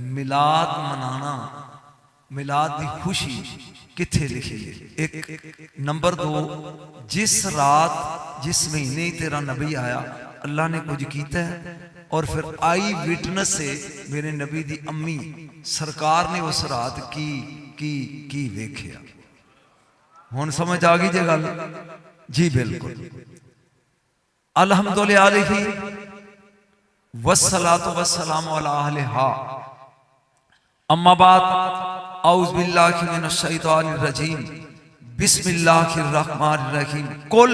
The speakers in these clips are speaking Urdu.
میلاد منانا، میلاد دی خوشی کتھے لکھی ہے؟ ایک نمبر دو، جس رات جس مہینے تیرا نبی آیا اللہ نے کچھ کیتا ہے، اور پھر آئی وٹنس سے میرے نبی دی امی سرکار نے اس رات کی ویکھیا۔ ہون سمجھ آگی جے گل؟ جی بالکل۔ الحمدللہ علیہ والصلاة والسلام علی اہلہا، اما بعد اعوذ باللہ من الشیطان الرجیم، بسم اللہ الرحمن الرحیم، قل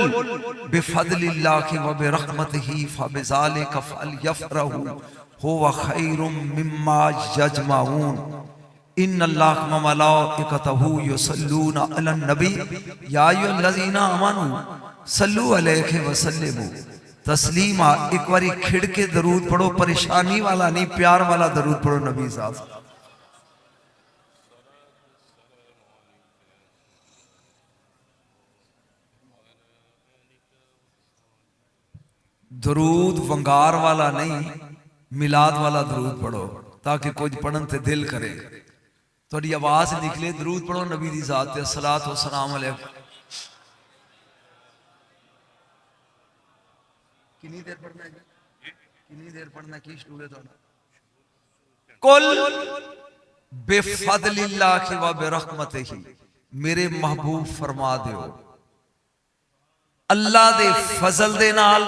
بفضل اللہ وبرحمتہ فبذالک فلیفرحوا ھو خیر مما یجمعون، ان اللہ وملائکتہ یصلون علی النبی یا ایھا الذین آمنوا صلوا علیہ وسلموا تسلیما۔ ایک باری کھڑ کے درود پڑھو، پریشانی والا نہیں، پیار والا درود پڑھو نبی صاحب۔ درود ونگار والا نہیں، میلاد والا درود پڑھو تاکہ کچھ پڑھن تے دل کرے، تھوڑی آواز نکلے۔ درود پڑھو نبی دی ذات تے، الصلاۃ والسلام علیہ۔ کتنی دیر پڑھنا ہے؟ کتنی دیر پڑھنا ہے؟ کی شروع ہے تھوڑا؟ قل بفضل اللہ و برحمتہ، میرے محبوب فرما دیو اللہ دے فضل دے نال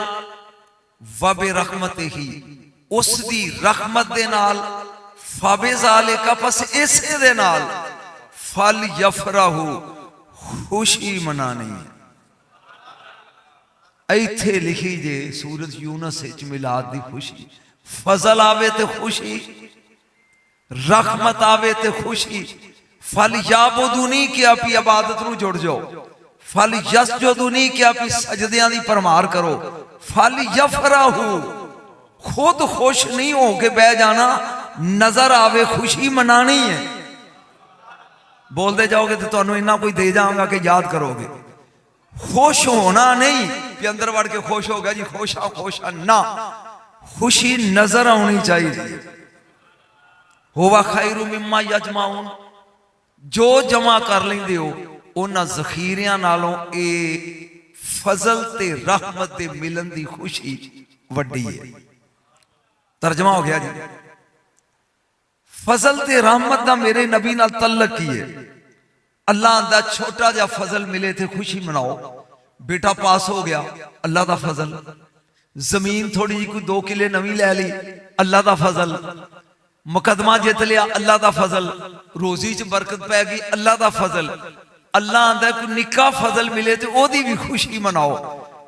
و برحمتہ، اس دی رحمت دے نال، فبذالک، پس اسے دے نال، فلیفرحوا، خوشی منانی ہے۔ ایتھے لکھی جے سورۃ یونس وچ میلاد دی خوشی، فضل آوے تے خوشی، رحمت آوے تے خوشی۔ فلیعبدونی کہ اپنی عبادت نو جڑ جاؤ، فلیسجدونی کہ اپنی سجدیاں دی پرمار کرو، فلیفرحوا، خود خوش نہیں ہو کے بہ جانا، نظر آوے خوشی منانی ہے۔ بول دے جاؤ گے تو تانوں اتنا کوئی دے جاؤں گا کہ یاد کرو گے۔ خوش ہونا نہیں کہ اندر وڑ کے خوش ہو گیا جی خوشا نہ، خوشی نظر آنی چاہیے۔ ہوا خیر مما یجمعون، جو جمع کر لیندے ہو انہاں ذخیریاں نالوں اے فضل تے رحمت تے ملن دی خوشی وڈی ہے۔ ترجمہ ہو گیا جی، فضل تے رحمت دا میرے نبی نال تعلق کی ہے۔ اللہ دا چھوٹا جا فضل ملے تھے خوشی مناؤ، بیٹا پاس ہو گیا اللہ دا فضل، زمین تھوڑی جی کوئی 2 کلے نویں لے لی اللہ دا فضل، مقدمہ جیت لیا اللہ دا فضل، روزی چ برکت پہ گئی اللہ دا فضل۔ اللہ آندہ ہے کوئی نکا فضل ملے تو او دی بھی خوشی مناؤ۔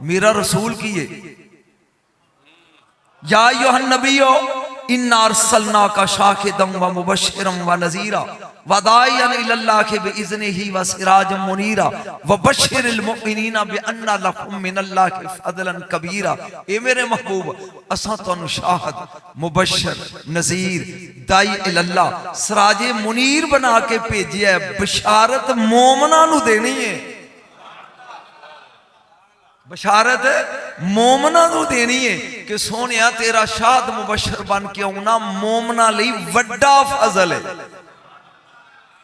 میرا رسول کیے یا ایھا النبیو انا ارسلناک شاہدا و مبشرا و نذیرا وداعیا الی اللہ باذنہ و سراجا منیرا وبشر المؤمنین بان لهم من اللہ فضلا کبیرا۔ اے میرے محبوب، اساں تانوں شاہد، مبشر، نذیر، داعی الی اللہ، سراج منیر بنا کے بھیجیا ہے، بشارت مومناں نو دینی ہے، بشارت مومنہ نو دینی ہے کہ سونیا تیرا شاد مبشر بن کے ہونا مومنہ لئی وڈا فضل ہے۔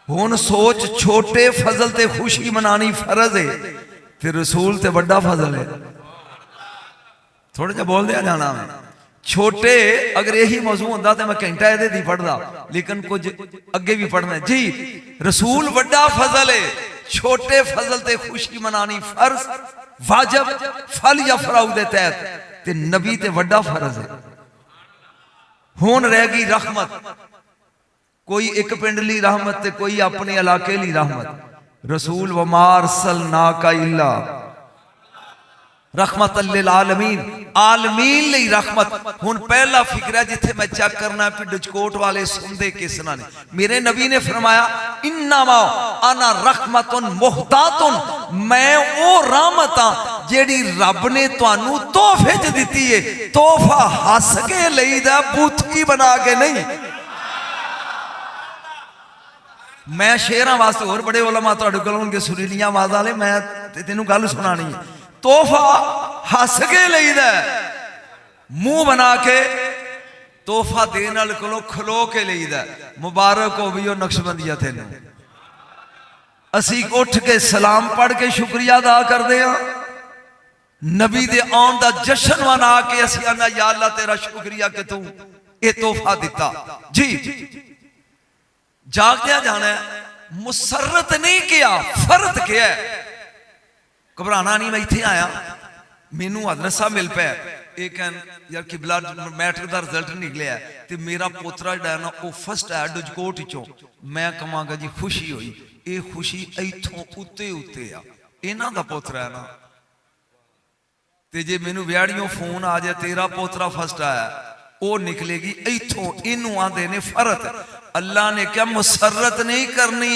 ہون سوچ چھوٹے فضل تے خوشی منانی فرض ہے، پھر رسول تے وڈا فضل ہے۔ تھوڑا جا بول دیا جانا میں چھوٹے، اگر یہی موضوع ہوندہ تو میں گھنٹہ ایدے دی پڑھ دا، لیکن کچھ اگے بھی پڑھنا ہے جی۔ رسول وڈا فضل ہے، چھوٹے فضل تے خوشی منانی فرض واجب، فلیفرحوا دے تحت تے نبی تے وڈا فرض ہے۔ ہون رہ گئی رحمت، کوئی ایک پنڈلی رحمت تے کوئی اپنے علاقے لی رحمت۔ رسول وما ارسلناک الا رحمت للعالمین، عالمین لئی رحمت۔ ہن پہلا فکر ہے جتھے میں چیک کرنا ہے پھر ڈچکوٹ والے سندے کس نہ نے۔ میرے نبی نے فرمایا انما انا رحمت محتاط، میں او رحمتاں جیڑی رب نے توانوں تحفے چ دتی ہے، تحفہ ہس کے لئی دا، بوتھی بنا کے نہیں۔ میں شیراں واسطے اور بڑے علماء تہاڈے کول ہون گے سریلیاں آواز والے، میں تینوں گل سنانی ہے۔ تحفہ ہس کے لئی دا، منہ بنا کے ਤੋਹਫਾ ਦੇਣ ਵਾਲੇ ਕੋਲੋਂ ਖਲੋ ਕੇ ਲਈਦਾ, ਮੁਬਾਰਕ ਹੋਵੇ ਉਹ ਨਕਸ਼ਬੰਦੀਆ ਤੈਨੂੰ। ਅਸੀਂ ਉੱਠ ਕੇ ਸਲਾਮ ਪੜ੍ਹ ਕੇ ਸ਼ੁਕਰੀਆ ਅਦਾ ਕਰਦੇ ਹਾਂ, ਨਬੀ ਦੇ ਆਉਣ ਦਾ ਜਸ਼ਨ ਮਨਾ ਕੇ ਅਸੀਂ ਆਨਾ ਯਾ ਅੱਲਾ ਤੇਰਾ ਸ਼ੁਕਰੀਆ ਕਿ ਤੂੰ ਇਹ ਤੋਹਫਾ ਦਿੱਤਾ ਜੀ। ਜਾਗਦਿਆਂ ਜਾਣਾ, ਮੁਸਰਤ ਨਹੀਂ ਕਿਹਾ, ਫਰਦ ਕਿਹਾ। ਘਬਰਾਣਾ ਨਹੀਂ, ਮੈਂ ਇੱਥੇ ਆਇਆ, ਮੈਨੂੰ ਹਜ਼ਰਤ ਸਾਹਿਬ ਮਿਲ ਪਿਆ, ਇਹ ਕਹਿਣ ਯਾਰ ਕਿਬਲਾ ਮੈਟ੍ਰਿਕ ਦਾ ਰਿਜ਼ਲਟ ਨਿਕਲਿਆ ਤੇ ਮੇਰਾ ਪੋਤਰਾ ਜਿਹੜਾ ਨਾ ਉਹ ਫਸਟ ਹੈ ਡੁਜਕੋਟ ਵਿੱਚੋਂ। ਮੈਂ ਕਹਾਂਗਾ ਜੀ ਖੁਸ਼ੀ ਹੋਈ, ਇਹ ਖੁਸ਼ੀ ਇੱਥੋਂ ਉੱਤੇ ਉੱਤੇ ਆ, ਇਹਨਾਂ ਦਾ ਪੋਤਰਾ ਹੈ ਨਾ। ਤੇ ਜੇ ਮੈਨੂੰ ਵਿਆੜੀਓਂ ਫੋਨ ਆ ਜਾਏ ਤੇਰਾ ਪੋਤਰਾ ਫਸਟ ਆਇਆ, ਉਹ ਨਿਕਲੇਗੀ ਇੱਥੋਂ। ਇਹਨੂੰ ਆਂਦੇ ਨੇ ਫਰਤ। ਅੱਲਾ ਨੇ ਕਿਹਾ ਮੁਸਰਤ ਨਹੀਂ ਕਰਨੀ।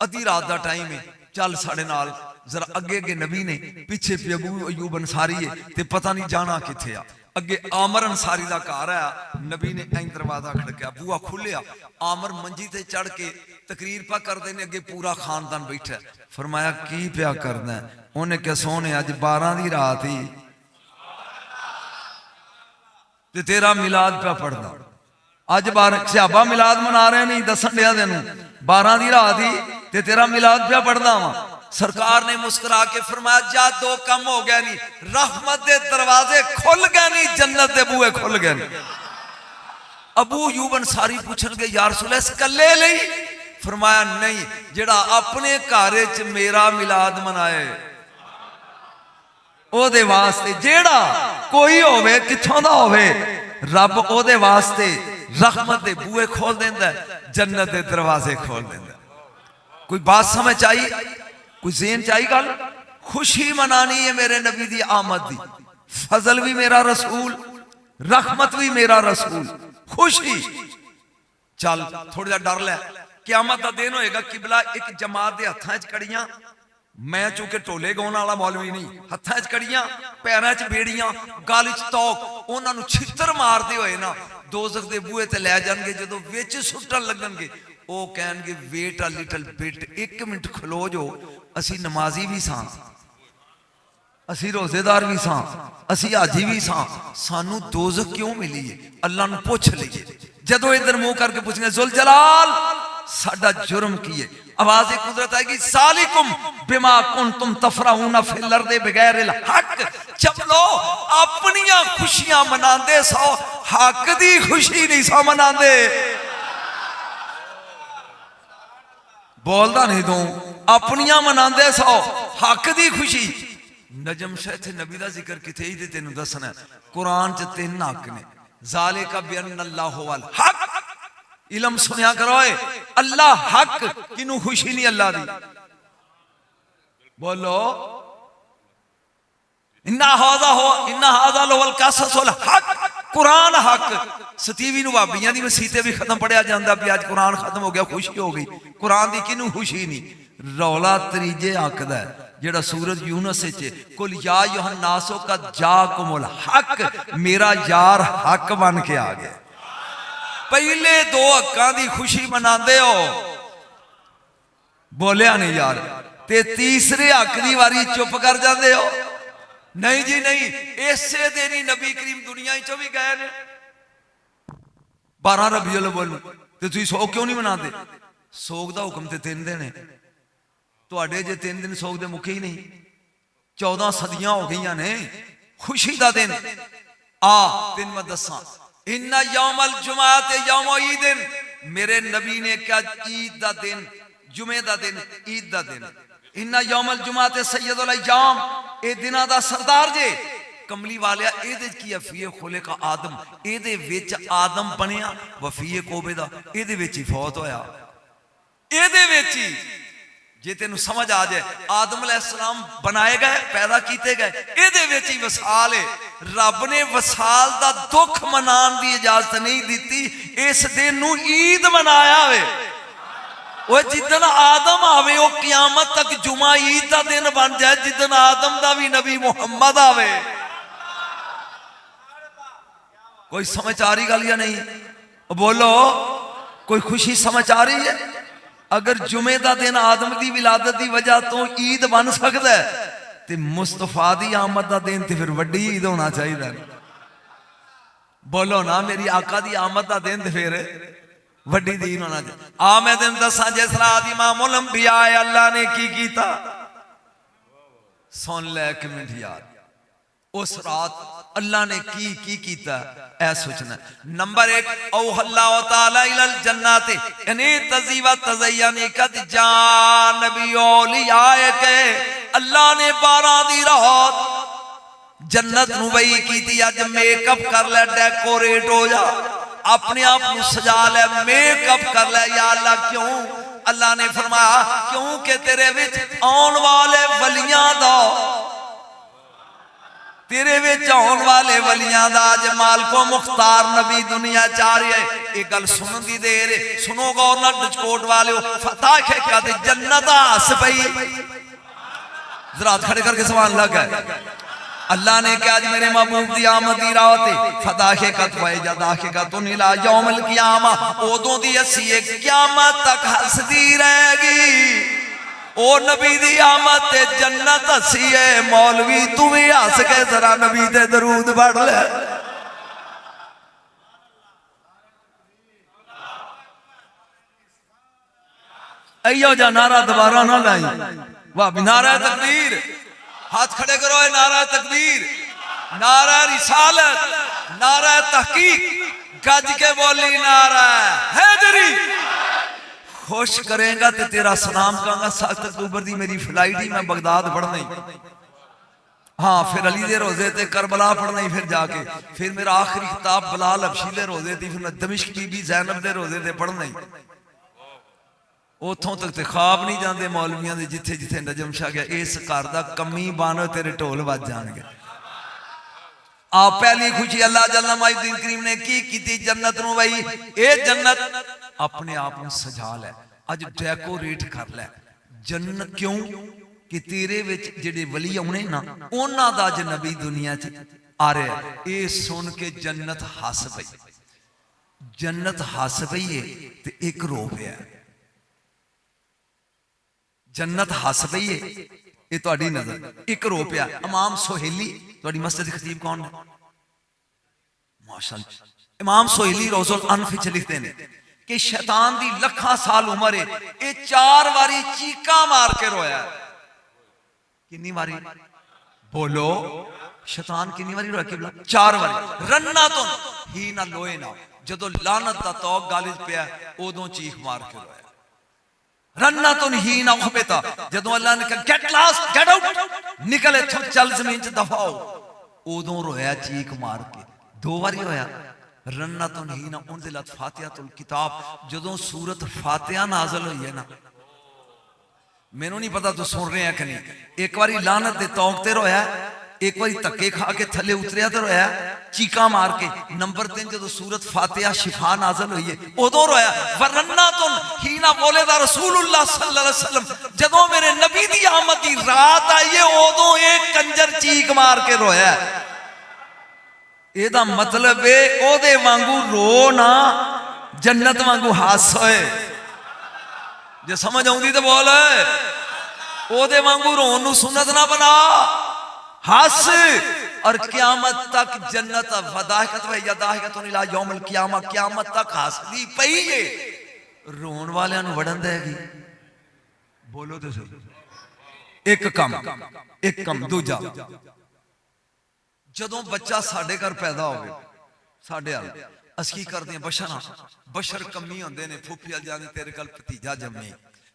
ادھی رات دا ٹائم ہے، چل ساڑے نال ذرا اگے اگے نبی نے، پیچھے پہ ابو ایوب انصاری ہے تے پتہ نہیں جانا کتھے آ، اگے عامر انصاری دا گھر آیا، نبی نے این دروازہ کھڑکیا، بوا کھلیا، عامر منجی تے چڑھ کے تقریر پا کر دینے، اگے پورا خاندان بیٹھا ہے۔ فرمایا کی پیا کرنا ہے؟ انہیں کہ سونے اج 12 دی رات ہی تے تیرا میلاد پہ پڑھنا، اج صحابہ میلاد منا رہے نہیں دسن دیا دینوں 12 دی رات ہی تے تیرا میلاد پہ پڑھنا ہوا۔ سرکار نے مسکرا کے فرمایا جا دو کم ہو گیا نہیں، رحمت دے دروازے کھل گئے نہیں، جنت دے بوئے کھل گئے نہیں۔ ابو ایوب انصاری پوچھن گے یا رسول اللہ اس کلے لئی؟ فرمایا نہیں، جڑا اپنے گھر وچ میرا میلاد منائے او دے واسطے، جیڑا کوئی ہوئے کتھوں دا ہوئے، رب او دے واسطے رحمت دے بوئے کھول دیندا ہے، جنت دے دروازے کھول دیندا ہے۔ کوئی بات سمجھ آئی؟ کوئی ذہن چاہیے گل؟ خوشی منانی ہے میرے نبی دی آمد دی، فضل بھی میرا رسول، رحمت بھی میرا رسول، خوشی۔ چل تھوڑا جا ڈر لے، قیامت دا دن ہوئے گا، قبلہ ایک جماعت دے ہتھاں وچ کڑیاں، میں چونکہ ٹولے گاؤں والا مولوی نہیں، ہتھاں وچ کڑیاں، پیراں وچ بیڑیاں، گال وچ توک، انہاں نوں چھتر مار دے ہوئے نا دوزخ دے بوئے تے لے جان گے، جدوں وچ سٹن لگن گے او کہن گے ویٹ ا لٹل بٹ، ایک منٹ کھلو جو، اسی نمازی بھی ساں، اسی روزے دار بھی ساں، اسی حاجی بھی ساں، سانو دوزخ کیوں ملی ہے؟ اللہ نے پوچھ لیے۔ جدو ادھر منہ کر کے پوچھیں گے ذوالجلال ساڈا جرم کیے، آواز قدرت آئے گی ذالکم بما کنتم تفرحون فی الارض بغیر الحق، چپلو اپنیاں خوشیاں مناندے سو، حق دی خوشی نہیں سو مناندے۔ بولدا نہیں دوں، اپنیاں مناندے سو، حق دی خوشی۔ نجم شاہ نبی دا ذکر کتے ہی دے تینوں دسنا ہے، قرآن چ 3 حق نے، ذالک بان اللہ هو الحق، علم سنیا کروئے، اللہ حق، کنوں خوشی نہیں اللہ دی؟ بولو انہا هذا لهو القصص الحق، قرآن حق۔ ستیوی نو بابیاں دی مسیطے بھی ختم پڑھیا جاندہ بھی آج قرآن ختم ہو گیا، خوشی ہو گئی، قرآن دی کنوں خوشی نہیں؟ رولا تریجے حق دا ہے جڑا سورج یونس سے چھے، کل یا یوحناسو کا جاکم الحق، میرا یار حق بن کے آگئے۔ پہلے 2 حقاں دی خوشی منا دے ہو، بولیا نہیں یار، تے تیسرے حق دی واری چپ کر جا دے ہو، نہیں جی نہیں، ایسے دینی نبی کریم دنیا ہی چو بھی گئے نے۔ 12 ربیع الاول تے تُوی سوگ کیوں نہیں منا دے؟ سوگ دا حکم تے 3 دینے، تو اڈے جے 3 دن سوگ دے مکھی نہیں، 14 صدیاں ہو گئیاں نے، خوشی دا دن دن میں دساں، انہا یوم الجمعات یوم عید، میرے نبی نے کہا عید دا دن، جمعہ دا دن، عید دا دن، انہا یوم الجمعات سید الایام، اے دنہ دا سردار جے، کملی والیا اے دے کیا فیہ خلق آدم، اے دے ویچ آدم بنیا، وفیہ کوبیدہ، اے دے ویچی فوت ہویا، اے دے ویچی جے تینوں سمجھ آ جائے، آدم علیہ السلام بنائے گئے، پیدا کیتے گئے، اے دے ویچی وصال ہے۔ رب نے وصال دا دکھ منان دی اجازت نہیں دیتی، اس دن نو عید منایا ہوئے۔ وہ جدن آدم آوے وہ قیامت تک جمعہ عید دا دن بن جائے، جدن آدم دا بھی نبی محمد آوے۔ کوئی سمجھ آ رہی گل یا نہیں؟ بولو کوئی خوشی سمجھ آ رہی ہے؟ اگر جمعہ دا دن آدم دی ولادت دی وجہ تو عید بن سکتا ہے تے مصطفیٰ دی آمد دا دن تے پھر وڈی عید ہونا چاہیے دا۔ بولو نا میری آقا دی آمد دا دن تے پھر وڈی دین ہونا چاہیے۔ آمد دن دسا جس رات امام الانبیاء اللہ نے کی کیتا، سن لے ایک منٹ یار، اس رات اللہ نے کی کیتا اے سوچنا۔ نمبر 1 اوہ اللہ تعالی الالجنات، یعنی تزیوہ تزیانی قد جان نبی اولیاء کے، اللہ نے 12 دی رات جنت نوبئی کی تھی، آج میک اپ کر لے، ڈیکوریٹ ہو جا، اپنے آپ کو سجا لے، میک اپ کر لے۔ یا اللہ کیوں؟ اللہ نے فرمایا کیوں کہ تیرے وچ آن والے ولیاں دا تیرے وچ آن والے ولیاں دا اج مالکو مختار نبی دنیا چاہ رہی ہے. یہ گل سنن دی دیر ہے. سنو غور نال ڈچکوٹ والیو فتح حقیقت جنت آس پئی. ذرا ہاتھ کھڑے کر کے سبحان اللہ کہے. اللہ نے کہا جی میرے محبوب دی آمد دی راوتے فتح حقیقت وائجہ دا حقیقت الہ یوم القیامہ اودوں دی اسی ایک قیامت تک ہس دی رہے گی. او نبی دی آمد تے جنت ہسی ہے. مولوی تو بھی ہس کے ذرا نبی تے درود پڑھ لے. ایو جا نعرہ دوبارہ نہ لائی. واہ نعرہ تکبیر. ہاتھ کھڑے کرو. اے نعرہ تکبیر, نعرہ رسالت, نعرہ تحقیق. گج کے بولی نعرہ حیدری. خوش کریں گا تو تیرا سلام کہاں گا. 7 اکتوبر دی میری فلائٹ ہی میں بغداد پڑھنا ہی. ہاں پھر علی دے روزے تے کربلا پڑھنا ہی. پھر جا کے پھر میرا آخری خطاب بلال حبشی دے روزے تھی. پھر میں دمشق بی بی زینب دے روزے تے پڑھنا ہی. اوتھوں تک تے خواب نہیں جاندے مولویاں دے جتھے جتھے نجم شاہ گیا. اس گھر دا کمی بانو تیرے ٹول بج جان گے. آپ پہلی خوشی اللہ جل مجدہ الدین کریم نے کی تھی جنت نو بھائی. اے جنت اپنے آپ میں سجا لے, اج ڈیکوریٹ کر لے. جنت کیوں کہ تیرے وچ جڑے ولی ہونے نا انہاں دا اج نبی دنیا چ آ رہا ہے. اے سن کے جنت ہس پئی. جنت ہس پئی ہے تے ایک رو پیا. جنت ہس پئی ہے یہ تہاڈی نظر ایک رو پیا. امام سہیلی تہاڈی مسجد خطیب کون ہے؟ ماشاءاللہ امام سہیلی روز الانف وچ لکھتے ہیں کہ شیطان دی لکھاں سال عمر ہے اے 4 واری چیکاں مار کے رویا ہے. کنی واری بولو شیطان کنی واری رویا قبلہ؟ 4 واری. رناتن ہی نہ لوئے نہ جدو لعنت دا توق گالج پیا اودوں چیخ مار کے رویا. رناتن ہی نہ اخبتا جدو اللہ نے کہا گیٹ لاست گیٹ آؤٹ نکلے تھو چل زمین چ دفاؤ اودوں رویا چیخ مار کے. 2 واری رویا. رنتن ہی نہ انزلت فاتحۃ الکتاب جدوں سورت فاتحہ نازل ہوئی ہے نا میں نوں نہیں پتا تو سن رہے ہیں کہ نہیں. ایک واری لعنت دے توق تے رویا, ایک واری تکے کھا کے تھلے اتریا تے رویا چیکاں مار کے. نمبر 3 جدوں سورت فاتحہ شفا نازل ہوئی ہے اودوں رویا. ورنتن ہی نہ بولے دا رسول اللہ صلی اللہ علیہ وسلم جدوں میرے نبی دی آمد دی رات آئی ہے اودوں ایک کنجر چیک مار کے رویا ہے. اے دا مطلب ہے او دے وانگو رو نا جنت وانگو ہس ہوئے. جے سمجھ آؤں دی تو بول او دے وانگو رون نو سنت نہ بنا ہس. اور قیامت تک جنت فداحقت و یداحقت الہ یوم القیامہ قیامت تک ہس دی پئی ہے. رون والے نو وڑن دے گی. بولو تو صحیح. ایک کم دوجا جدوں بچہ ساڑھے گھر پیدا ہوئے ساڑھے آل اس کی کر دیں بشر کمی ہوندے نے. پھوپھی آل جاندے تیرے کل پتیجا جمعی,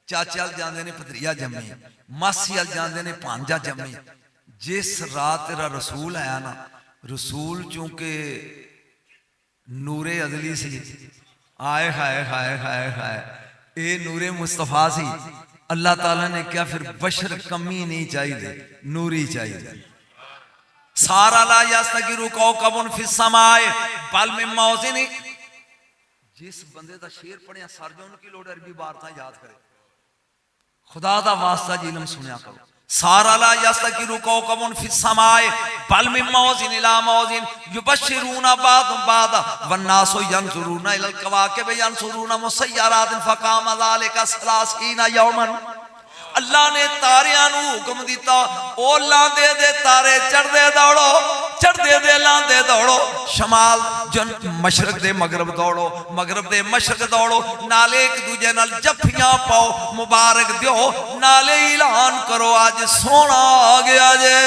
چاچے آل جاندے نے پتریا جمعی, ماسی آل جاندے نے پانجا جمعی. جس رات تیرا رسول آیا نا رسول چونکہ نور ازلی سی آئے ہائے ہائے ہائے ہائے اے نور مصطفیٰ سی. اللہ تعالیٰ نے کیا پھر بشر کمی نہیں چاہیے نوری چاہیے. سارا لا یستگیرو کوکبن فی السماء بل من موزن. جس بندے دا شیر پڑھیا سرجن کی لوڑ عربی بارتاں یاد کرے. خدا دا واسطہ جی علم سنیا کرو. سارا لا یستگیرو کوکبن فی السماء بل من موزن الی موزن یبشرون بعض بعض والناس ينظرون الی الکواکب ينظرون مسیرات فقام ذلك 30 یوما. اللہ نے تاریاں نو حکم دیتا او لاندے دے تارے چڑھ دے دوڑو, چڑھ دے دے لاندے دوڑو, شمال مشرق دے مغرب دوڑو, مغرب دے مشرق دوڑو, نالے ایک دوجہ نال جفیاں پاؤ مبارک دیو, نالے اعلان کرو آج سونا آگیا جے.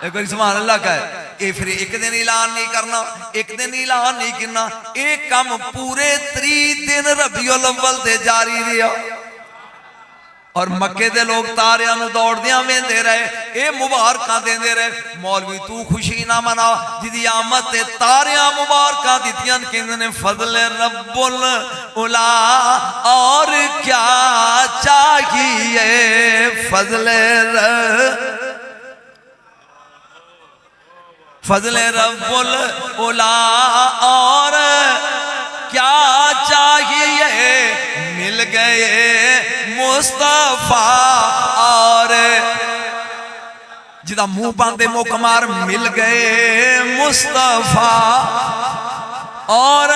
ایک سبحان اللہ کا ہے. اے پھر ایک دن اعلان نہیں کرنا, ایک دن اعلان نہیں کرنا, ایک کام پورے 3 دن ربیع الاول دے جاری رہا. اور مکے دے لوگ تاریاں نو دوڑ دیاں میں دے رہے, اے مبارکاں دے دے رہے. مولوی تو خوشی نہ منا جدی آمد تے تاریاں مبارکاں دیتیاں کہندے فضل رب الاولا اور کیا چاہیے. فضل فضل رب العلا اور کیا چاہیے مل گئے مصطفیٰ اور جدا منہ باندے موکمار مل گئے مصطفیٰ اور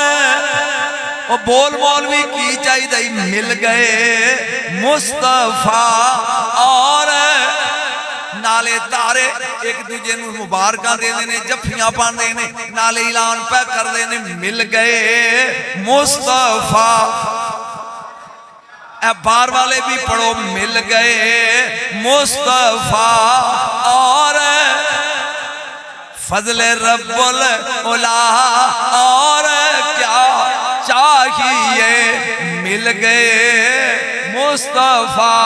بول مولوی کی چاہیے مل گئے مصطفیٰ اور نالے تارے ایک دوجے نو مبارکاں دے دینے جفیاں پان دینے نالے اعلان پہ کر دینے مل گئے مصطفیٰ اے بار والے بھی پڑھو مل گئے مصطفیٰ اور فضل رب العلا اور کیا چاہیے مل گئے مصطفیٰ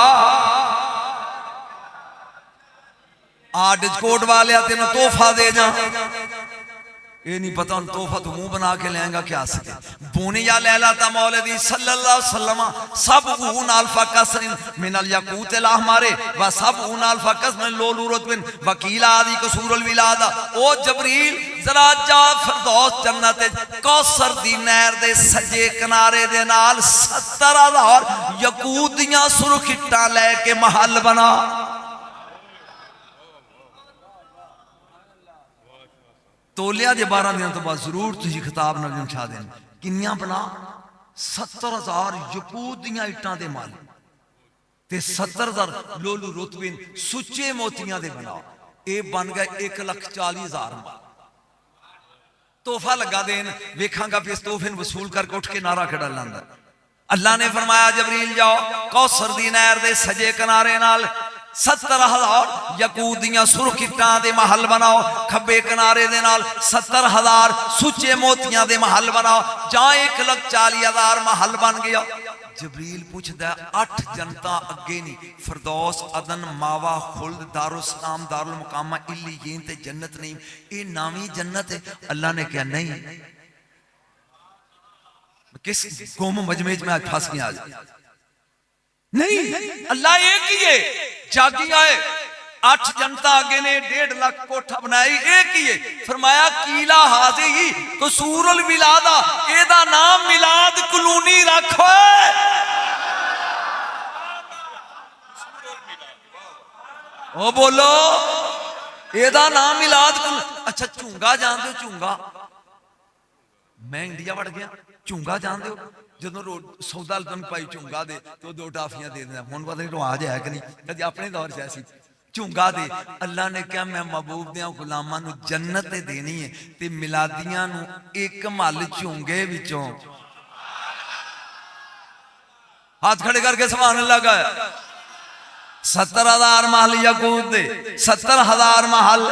آج کوٹ والے آتے نا توفہ دے جا یہ نہیں پتا ان توفہ تو منہ بنا کے لیں گا کیا سکے بونی یا لیلہ تا مولدی صلی اللہ علیہ وسلم سبعون الف قصر من الیقوت الاحمر و سبعون الف قصر من لولو رتبن وکیل آدی قصور الولادہ او جبریل ذرا جا فردوس جنت کوثر دی نہر دے سجے کنارے دے نال 70,000 یقوتیاں سرخٹاں لے کے محل بنا تولیا جے 12 دن تو بعد ضرور تجھی خطاب نہ جن چھا دیں کنیاں بنا 70,000 یقوتیاں اٹھاں دے مال تے 70,000 لولو رتبین سچے موتیاں دے بنا اے بن گئے 1,40,000 مال توفہ لگا دین ویکھاں گا پیس توفین وصول کر کے اٹھ کے نعرہ کھڑا لاندہ اللہ نے فرمایا جبریل جاؤ کوثر دی نہر دے سجے کنارے نال 70,000 یقودیاں سرخٹاں دے محل بناؤ کھبے کنارے دے نال 70,000 سچے موتیاں دے محل بناؤ جہاں 1,40,000 محل بن گیا جبریل پوچھ دے 8 جنتا اگے نہیں فردوس عدن ماوا خلد دارالسلام دارالمقامہ علیین تے جنت نہیں اے نامی جنت ہے اللہ نے کہا نہیں کس قوم مجمع میں آج پھاس گیا آج نہیں اللہ ایک ہی ہے جاگی آئے 8 جنتا آگے نے 1.5 لاکھ کوٹھا بنائی ایک ہی ہے فرمایا کیلا حاضی ہی قصور الولادہ ایدہ نام ملاد کلونی رکھو او بولو ایدہ نام ملاد کلونی اچھا چونگا جان دے چونگا میں انڈیا بڑھ گیا چونگا جان دے جدوں سودا لدن پائی چونگا دے تو 2 ٹافیاں دے دینا ہون پتہ نہیں تو آ جائے کہ نہیں کدی اپنے دور سے ایسی چونگا دے اللہ نے کہا میں محبوب دیاں غلاماں نو جنت دینی ہے تے ملادیاں نو ایک مال چونگے وچوں ہاتھ کھڑے کر کے سبحان اللہ کا 70,000 محل یقود دے 70,000 محل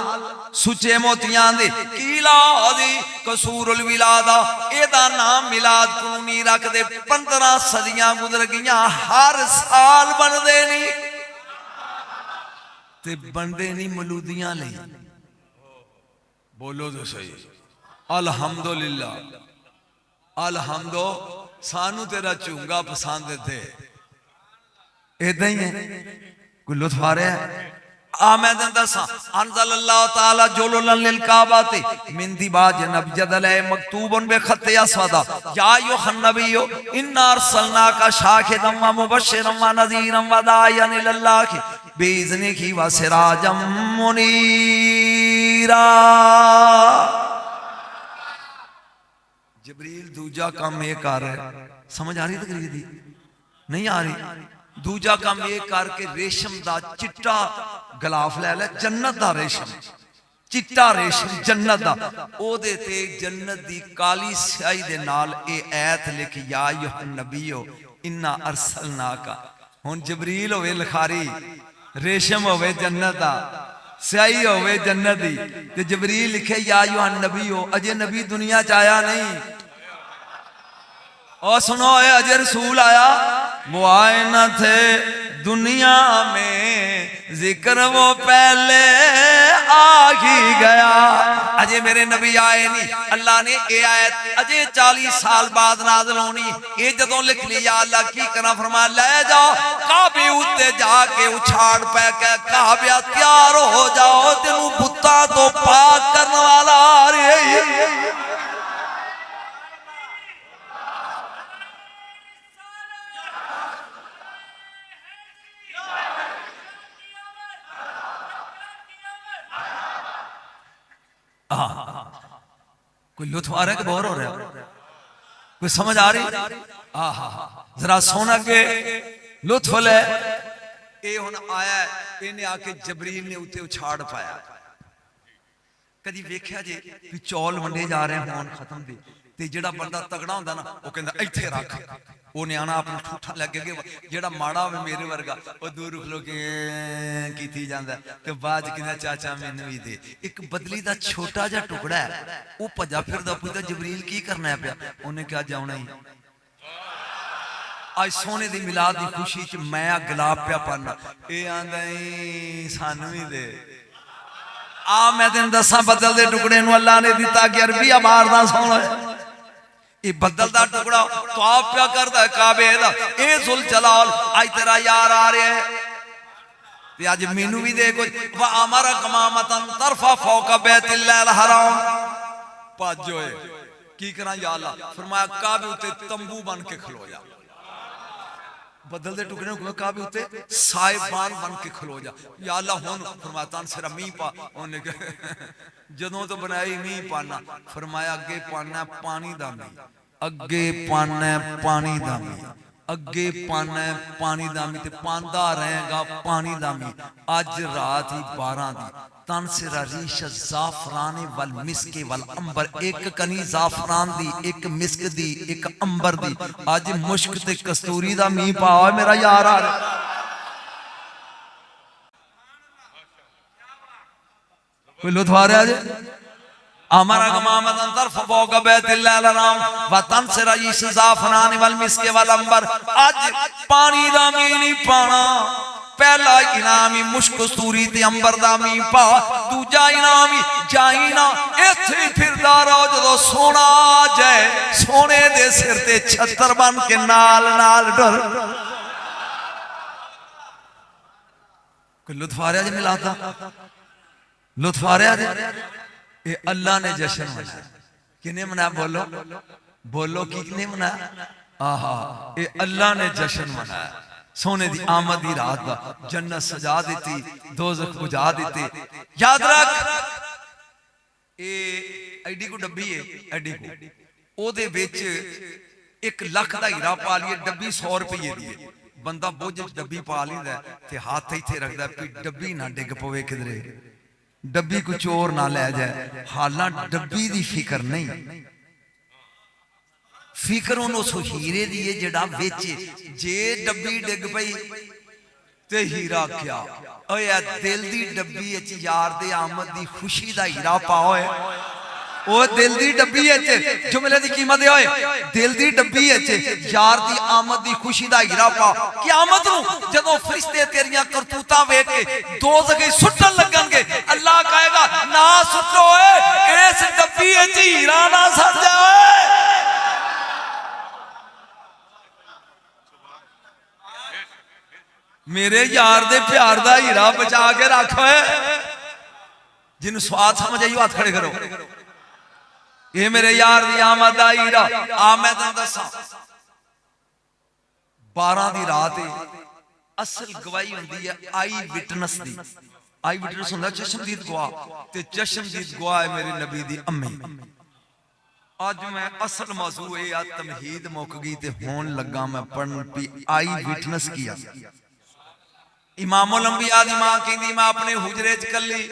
سچے موتیاں دے کیلا دی قصور الولادہ ایدہ نام ملاد کلونی رکھ دے 15 صدیاں گزر گیاں ہر سال بن دے نہیں تے بن دے نہیں ملودیاں لیں بولو تو صحیح الحمدللہ الحمدو سانو تیرا چونگا پسند تھے ایدہ ہی ہیں کوئی لطف آ رہے ہیں آمین دسا انزل اللہ تعالی جلولا للکعباتی من دیبا جنب جدل مکتوبن بے خط اسودا یا ایوہ النبیو انا ارسلناکا شاہدن و مبشرن و نذیرن و داعین الاللہ بیزنی کی و سراجم منیرا جبریل دوجا کام ایک آ رہا ہے سمجھ آ رہی تقریر دی نہیں آ رہی دوجا کام یہ کر کے ریشم دا چٹا گلاف لے لے جنت دا ریشم چٹا ریشم جنت دا او دے تے جنت دی کالی سیائی دے نال اے ایت لکھ یا ایوہ النبیو انا ارسلناکا ہون جبریل ہوئے لکھاری ریشم ہوئے جنت دا سیائی ہوئے جنت دی تے جبریل لکھے یا ایوہ النبیو اجے نبی دنیا چایا نہیں اور سنو اے اجے رسول آیا وہ آئے نہ تھے دنیا میں ذکر وہ پہلے آگی گیا اجے میرے نبی آئے نہیں اللہ نے اے آیت اجے 40 سال بعد نازل ہونی اے جدوں لکھ لیا اللہ کی کرنا فرما لے جاؤ کعبے اتے جا کے اچھاڑ پہ کہ کعبہ تیار ہو جاؤ تینوں بتا تو پاک کرنے والا کوئی لطف آ رہا ہے کہ بور ہو رہا ہے؟ کوئی سمجھ آ رہی؟ ذرا سونا کے لطف لے. اے ہن آیا ہے انہیں آ کے جبریل نے اتنے اچھاڑ پایا. کدی ویکھیا جے بھی چول ونڈے جا رہے ہون ختم دے تے جڑا بندہ تگڑا ہوندا نا وہ کہندا ایتھے رکھ, وہ نیانا اپنا ٹھوٹا لگے گا. جڑا ماڑا ہوے میرے ورگا وہ دور کھلو کے کیتی جاندا تے بعد کہندا چاچا مینوں وی دے. ایک بدلی دا چھوٹا جا ٹکڑا ہے وہ بھجا پھردا پوچھدا جبریل کی کرنا ہے پیا؟ انہیں کہا جاؤنا ہی. آج سونے دی میلاد دی خوشی چ میں گلاب پیا پانا, اے آندا اے سانو ہی دے. میں تین دساں بدل دے ٹکڑے نو اللہ نے دیتا کہ عربی مارنا سونا ہے. یہ بدل دا ٹکڑا تو آپ پیا کردا ہے کعبے دا. اے ذل جلال آج تیرا یار آ رہے ہیں تے اج مینوں بھی دے کچھ. وَأَمَرَ قَمَامَةً تَرْفَعُ فَوْقَ بَيْتِ اللَّهِ الْحَرَامِ. پاج جو ہے کی کراں یا اللہ, فرمایا کعبے تے تمبو بن کے کھلو جا. بدل دے ٹکڑے کو کعبے تے سائبان بن کے کھلو جا. یا اللہ ہن فرمایا تان سرا می پا. انہوں نے جدوں تو بنائی می پانا, فرمایا اگے پانا پانی دا می, اگے پانا پانی دا می, اگے پانا پانی دا می تے پاندا رہے گا پانی دا می. اج رات ہی 12 دی تن سرا ریش زعفران والمسک والعنبر, ایک کنی زعفران دی, ایک مسک دی, ایک عنبر دی. اج مشک تے کستوری دا می پاؤ میرا یار آ رہا. کوئی لطف آ رہا ہے جی؟ امر قمامۃ ترفع فوق بیت اللہ الحرام وتنصر ریش زعفران والمسک والعنبر. اج پانی دا می نہیں پانا, پہلا انعامی مشک کستوری تے عنبر دا می پا, دوجا انعامی جائینا ایتھے پھردا رہو جدوں سونا آ جائے سونے دے سر تے چھتر بن کے نال نال ڈر. کوئی لطف آ رہا جی میلاد دا؟ لطف آ رہا جی؟ اے اللہ نے جشن منایا. کنے منایا؟ بولو بولو کنے منایا؟ اے اللہ نے جشن منایا. سونے دی آمد دی رات دا جنت سجا دیتی, دوزخ بجھا دیتی. یاد رکھ اے ایڈی کو ڈبی ہے, ایڈی کو او دے بیچ 1 لاکھ دا ہیرا پا لیے, ڈبی 100 روپے دیئے. بندہ بوجھ ڈبی پا لی دا تے ہاتھ ہی تھے رکھ دا کہ ڈبی نہ ڈگ پوے کدرے, ڈبی کو چور نہ لے جائے. حالاں ڈبی دی فکر نہیں, فکر انہوں سو ہیرے دیئے جڑا ویچے. جے ڈبی ڈگ پئی تے ہیرا کیا اے دل دی ڈبی اچ یار دے آمد دی خوشی دا ہیرا پاؤے. او دل دی ڈبی اچ جملے دی قیمت ہوئے, دل دی ڈبی اچ یار دی آمد دی خوشی دا ہیرا پا. قیامت نو جدوں فرشتے تیریاں کرتوتاں ویکھ کے دوزخ سٹن لگن گے, اللہ کہے گا نہ سٹو اے اس ڈبی اچ ہیرا نہ سٹ جائے. میرے یار دے پیار دا ہیرا بچا کے رکھو ہے. جن سواد سمجھ آئیو ہاتھ کھڑے کرو. یہ میرے یار دی آمد دا ہیرا. آمد دا دساں 12 دی رات اصل گواہی ہوندی ہے آئی وٹنس دی. آئی وٹنس ہوندہ چشمدید گواہ, تے چشمدید گواہ ہے میرے نبی دی امی. آج میں اصل موضوع ہے یا تمہید موقع گئی تے ہون لگا میں پڑھن پی آئی وٹنس کیا. امام الانبیاء دی ماں کہندی میں اپنے حجرے چ کلی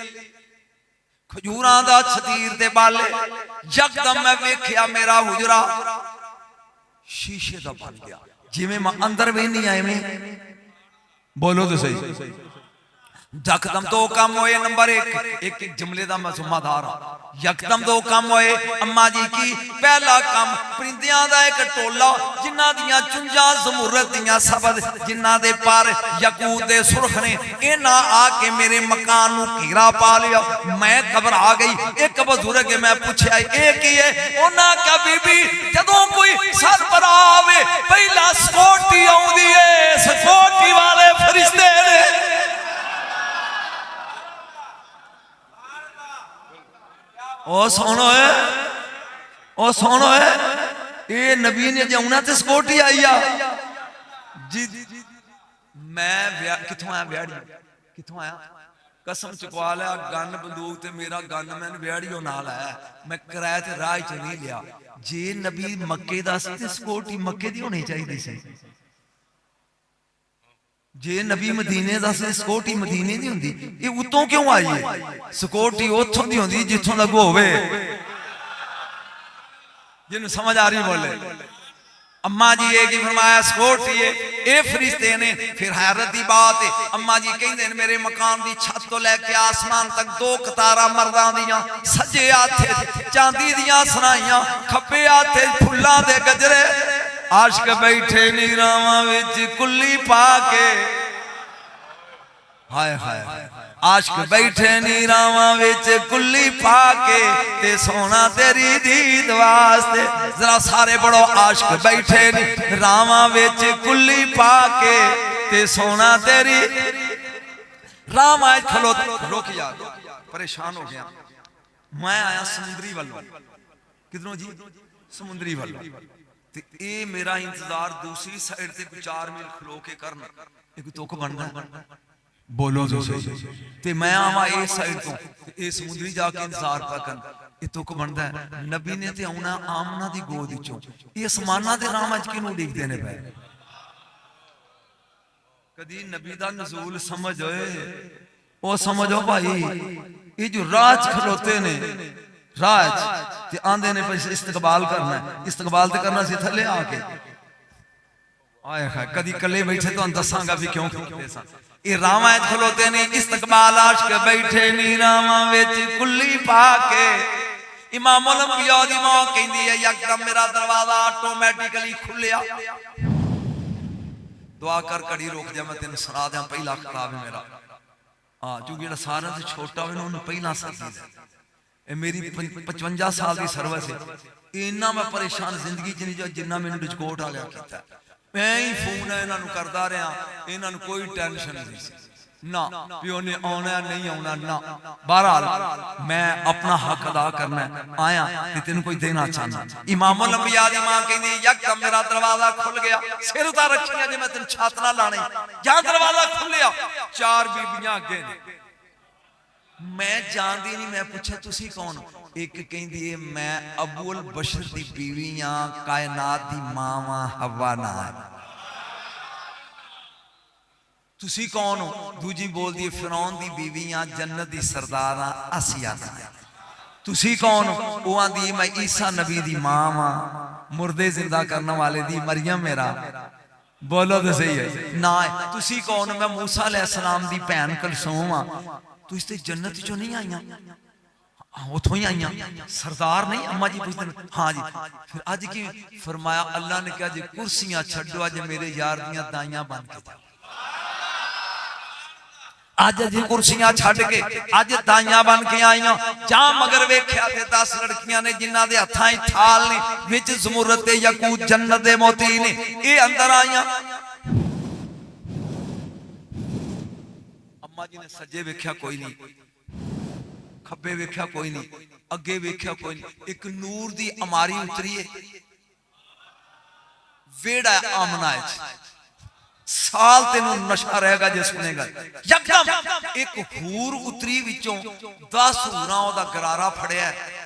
کھجوراں دا چھتیر تے بالے, یکدم میں ویکھیا میرا حجرا شیشے دا بن گیا. جی میں اندر بھی نہیں آئے میں بولو تو صحیح. یکدم دو کام ہوئے. نمبر 1 ایک جملے دا میں ذمہ دار ہوں. یکدم دو کام ہوئے اما جی کی. پہلا کام پرندیاں دا ایک ٹولا جنہ دیاں چنجاں زمرد دیاں سبد جنہ دے پار یقوت دے سرخ نے اینا آ کے میرے مکان نو گھیرا پا لیا. میں گھبرا گئی. ایک بزرگ میں پوچھا ایک ہی ہے, انہاں کا بی بی جدوں کوئی سر پر آوے پہلا سکوٹی آؤں دیئے, سکوٹی والے فرشتے نے او سونو ہے, او سونو ہے. اے نبی نے جاؤنا تے سکوٹی آئی جی. میں کتھوں آیا بیاڑی, کتھوں آیا قسم چکوا لیا گن بندوق تے میرا گن مین ویڑیو نال ہے میں کرائے تے راہ چ نہیں لیا جے نبی مکے دا سی تے سکورٹی مکے دی ہونی چاہیے سی جے نبی مدینے دا سی سکورٹی مدینے دی ہوندی یہ اتوں کیوں آئی ہے سکورٹی اوتھوں دی ہوندی جتھوں دا گو ہوے جنوں سمجھ آ رہی بولے اماں جی یہ کی فرمایا سکورٹی ہے اے فرشتے نے پھر حیرت دی بات ہے اماں جی کہندے نے میرے مکان دی چھت تو لے کے آسمان تک دو قطاراں مرداں دیاں سجے ہاتھے چاندی دیاں سنائیاں کھبے ہاتھے پھلاں دے گجرے عاشق بیٹھے نیراواں وچ کلی پا کے ہائے ہائے عاشق بیٹھے نیراواں وچ کلی پا کے تے سونا تیری دید واسطے ذرا سارے بڑو عاشق بیٹھے نیراواں وچ کلی پا کے تے سونا تیری رام آئے کھلو روک یاد پریشان ہو گیا میں آیا سمندری والوں کدھروں جی سمندری والوں تے اے میرا انتظار دوسری سائیڈ تے 4 میل کھلو کے کرنا ایک توک بننا بولو جو صحیح تے میں آما اے سائیڈ تو اے سمندری جا کے انتظار پا کرنا یہ توک بننا ہے نبی نے تے اونا آمنہ دی گود چوں یہ اسمانہ دے رام اج کنوں دیکھ دینے پہ کدی نبی دا نزول سمجھ ہوئے وہ سمجھو بھائی یہ جو راج کھلوتے نے راج تے آندے نے پر استقبال کرنا ہے استقبال تے کرنا سی تھلے آکے آئے خواہ کدی کلے بیٹھے تو اندساں گا بھی کیوں کھلوتے ساں یہ رامہ کھلوتے نے استقبال عاشق بیٹھے نی رامہ ویچ کلی پاکے امام الانبیاء دی ماں کہندی ہے یکدم میرا دروازہ آٹومیٹیکلی کھلیا دعا کر کڑی روک جا میں تین سنا دیا پہلا خطاب ہے میرا چونکہ یہ سارا سے چھوٹا ہوئے انہوں نے پہلا ساتھ دی میری 55 سال دی سروس ہے انہا میں پریشان زندگی جنہی جو جنہا میں نے ڈجکوٹ آ گیا کیتا ہے میں ہی فون ہے انہوں نے کردہ رہے ہیں انہوں نے کوئی ٹینشن نہیں سی نا پیو نے آنا نہیں آنا نا بہرحال میں اپنا حق ادا کرنا ہے آیا کہ تین کوئی دینا چاہنا امام الانبیاء دی ماں کہنی یکدم میرا دروازہ کھل گیا سر اتار رکھی ہے میں تین چھاتنا لانے جہاں دروازہ کھل گیا 4 بیبیاں آگے میں جان دی نہیں میں پوچھا تسی کون ایک کہیں دیئے میں ابو البشر دی بیویاں کائنات دی ماما حوا نار تسی کون ہو دوجی بول دیئے فرعون دی بیویاں جنت دی سرداراں آسیہ نار تسی کون ہو اوان دی میں عیسیٰ نبی دی ماما مردے زندہ کرنے والے دی مریم میرا بولو تو صحیح ہے نا تسی کون ہو میں موسیٰ علیہ السلام دی پہن کلثوم تو اس تے جنت جو نہیں آئیاں وہ تو ہی آئیاں سردار نہیں اماں جی پوچھتے ہیں ہاں جی پھر آج کی فرمایا اللہ نے کہا جی کرسیاں چھڑو آج میرے یار دیاں دائیاں بن کے جا آج جی کرسیاں چھڑ کے آج دائیاں بن کے آئیاں جہاں مگر ویکھیا تھے 10 لڑکیاں نے جنہ دے ہتھائیں تھال نے وچ زمرت یقوت جنت موتی نے اے اندر آئیاں اماں جی نے سجے ویکھیا کوئی نہیں کھبے ویکھیا کوئی نہیں اگے ویکھیا کوئی نہیں ایک نور دی اماری اتری ہے ویڑا آمنہ ہے سال تینوں نشہ رہے گا جے سنے گا یکدم ایک حور اتری وچوں 10 حوراں دا گرارہ پھڑیا ہے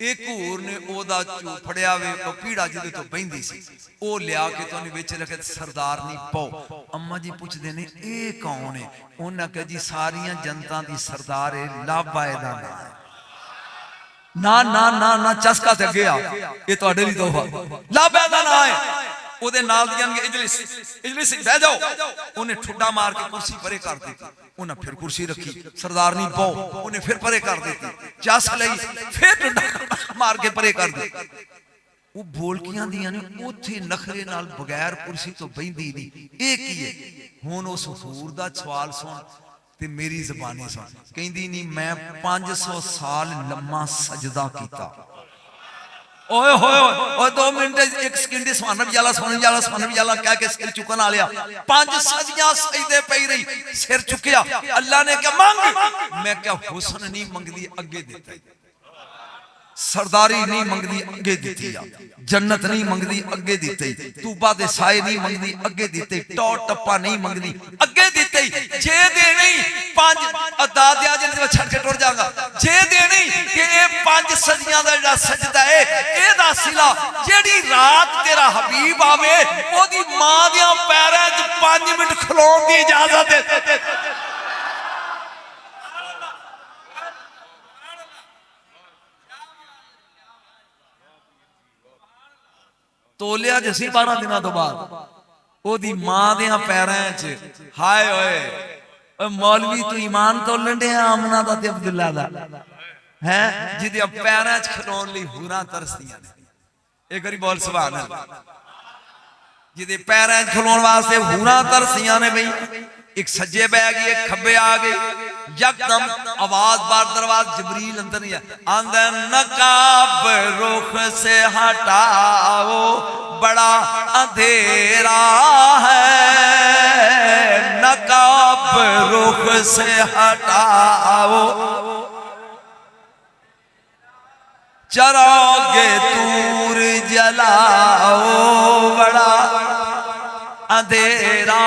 ایک حور نے او دا چو پھڑیا ہوئے او پیڑا جدے تو بہندی سی او لیا کے تو انہیں بیچے رکھے سردار نہیں پاؤ اماں جی پوچھ دینے اے کون ہے انہوں نے کہا جی ساریاں جنتاں دی سردار ہے لابائے دا نا چسکا تے گیا یہ تو اڈلی توفہ لابائے دا نا ہے او دے نال دیاں گے اجلس بہ جاؤ انہیں ٹھڈا مار کے کرسی پرے کر دیتی انہیں پھر کرسی رکھی سردار نہیں پاؤ انہیں پھر پرے کر دیتی چاس لئی پھر ٹھڈا مار کے پرے کر دیتی وہ بولکیاں دیاں نے او تھے نخرے نال بغیر کرسی تو بہندی نہیں ایک ہی ہے ہون اس حور دا سوال سن تے میری زبانی سن کہیں دی نہیں میں 500 سال لمحہ سجدہ کیتا اوہ ہوئے اوہ 2 منٹ 1 سکنڈ سوانب جالا کہہ کے سر چکن آلیا 5 سجیاں سجدے پہی رہی سر چکیا اللہ نے کہا مانگ میں کہا حسن نہیں مانگ دی اگے دیتا ہے سرداری نہیں منگدی اگے دیتی آ جنت نہیں منگدی اگے دیتی توبہ دے سائے نہیں منگدی اگے دیتی ٹو ٹپا نہیں منگدی اگے دیتی جے دے نہیں پانچ دادیا جن سے چھڑ کے ٹور جاؤں گا جے دے نہیں کہ اے پانچ سجیاں دا جڑا سجدہ ہے اے دا سلا جیڑی رات تیرا حبیب آوے وہ دی ماں دیاں پیریں 5 منٹ کھلون دی اجازت ہے تولیا جسی 12 دنوں تو بعد او دی ماں دیاں پیریں چ ہائے ہوئے مولوی تو ایمان تولن دے آمنہ دا تے عبداللہ دا ہیں جی دیا پیریں چ کھلون لی ہوراں ترسیاں ایک باری بول سبحان اللہ جی دے پیریں چ کھلون واسطے ہوراں ترسیاں نے بھئی ایک سجے بے گئی ایک کھبے آگئی یک دم آواز بار درواز جبریل اندر نہیں ہے اندر نقاب رخ سے ہٹاؤ بڑا اندھیرا ہے نقاب رخ سے ہٹاؤ چراغ طور جلاؤ بڑا اندھیرا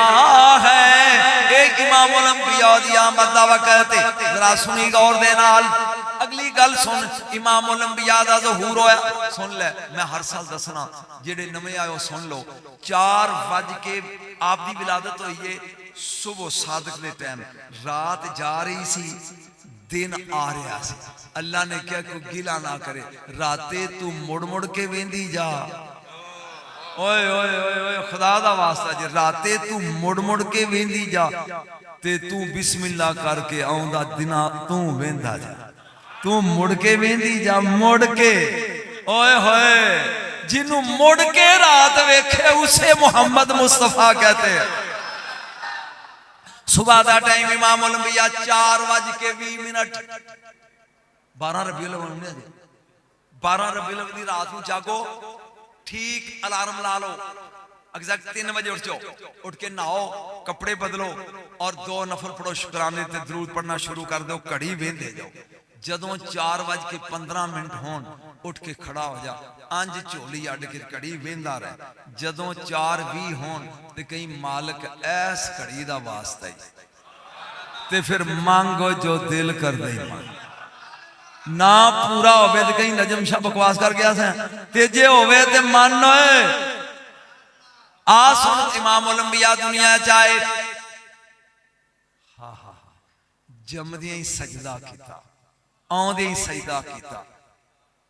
ہے ایک امام الانبیاء دی آمد دا وقت ذرا سنی غور دے نال اگلی گل سن امام الانبیاء دا ظہور ہویا سن لے میں ہر سال دسنا جڑے نویں آئے ہو سن لو 4 بج کے آپ دی ولادت ہوئی ہے صبح صادق دے ٹائم رات جا رہی سی دن آ رہا سی اللہ نے کیا کوئی گلا نہ کرے راتے تو مڑ مڑ کے ویندی جا اوئے اوئے اوئے خدا دا واسطہ جی راتے تو مڑ مڑ کے ویندی جا تے تو بسم اللہ کر کے آؤں دا دنا تو ویندہ جا تو مڑ کے ویندی جا مڑ کے اوئے ہوئے جنہوں مڑ کے رات ویکھے اسے محمد مصطفیٰ کہتے ہیں صبح دا ٹائم امام الانبیاء 4 بج کے 20 منٹ 12 ربیع الاول 12 ربیع الاول دی رات کو جاگو ٹھیک الارم لا لو ایگزیکٹ 3 بجے اٹھ جاؤ اٹھ کے نہاؤ کپڑے بدلو اور 2 نفل پڑھو شکرانے تے درود پڑھنا شروع کر دو کڑی وین دے جاؤ جدوں 4 بج کے 15 منٹ ہون اٹھ کے کھڑا ہو جا انج چولی اڈ کے کڑی ویندا رہے جدوں 4:20 ہون تے کہیں مالک ایس کڑی دا واسطہ ہی تے پھر مانگو جو دل کر دے نہ پورا ہوئے تے کہیں نجم شاہ بکواس کر گیا سے تے جے ہوئے تے مان ہوئے آسن امام الانبیاء دنیا چاہے جمدیاں ہی سجدہ کیتا آندے ہی سجدہ کیتا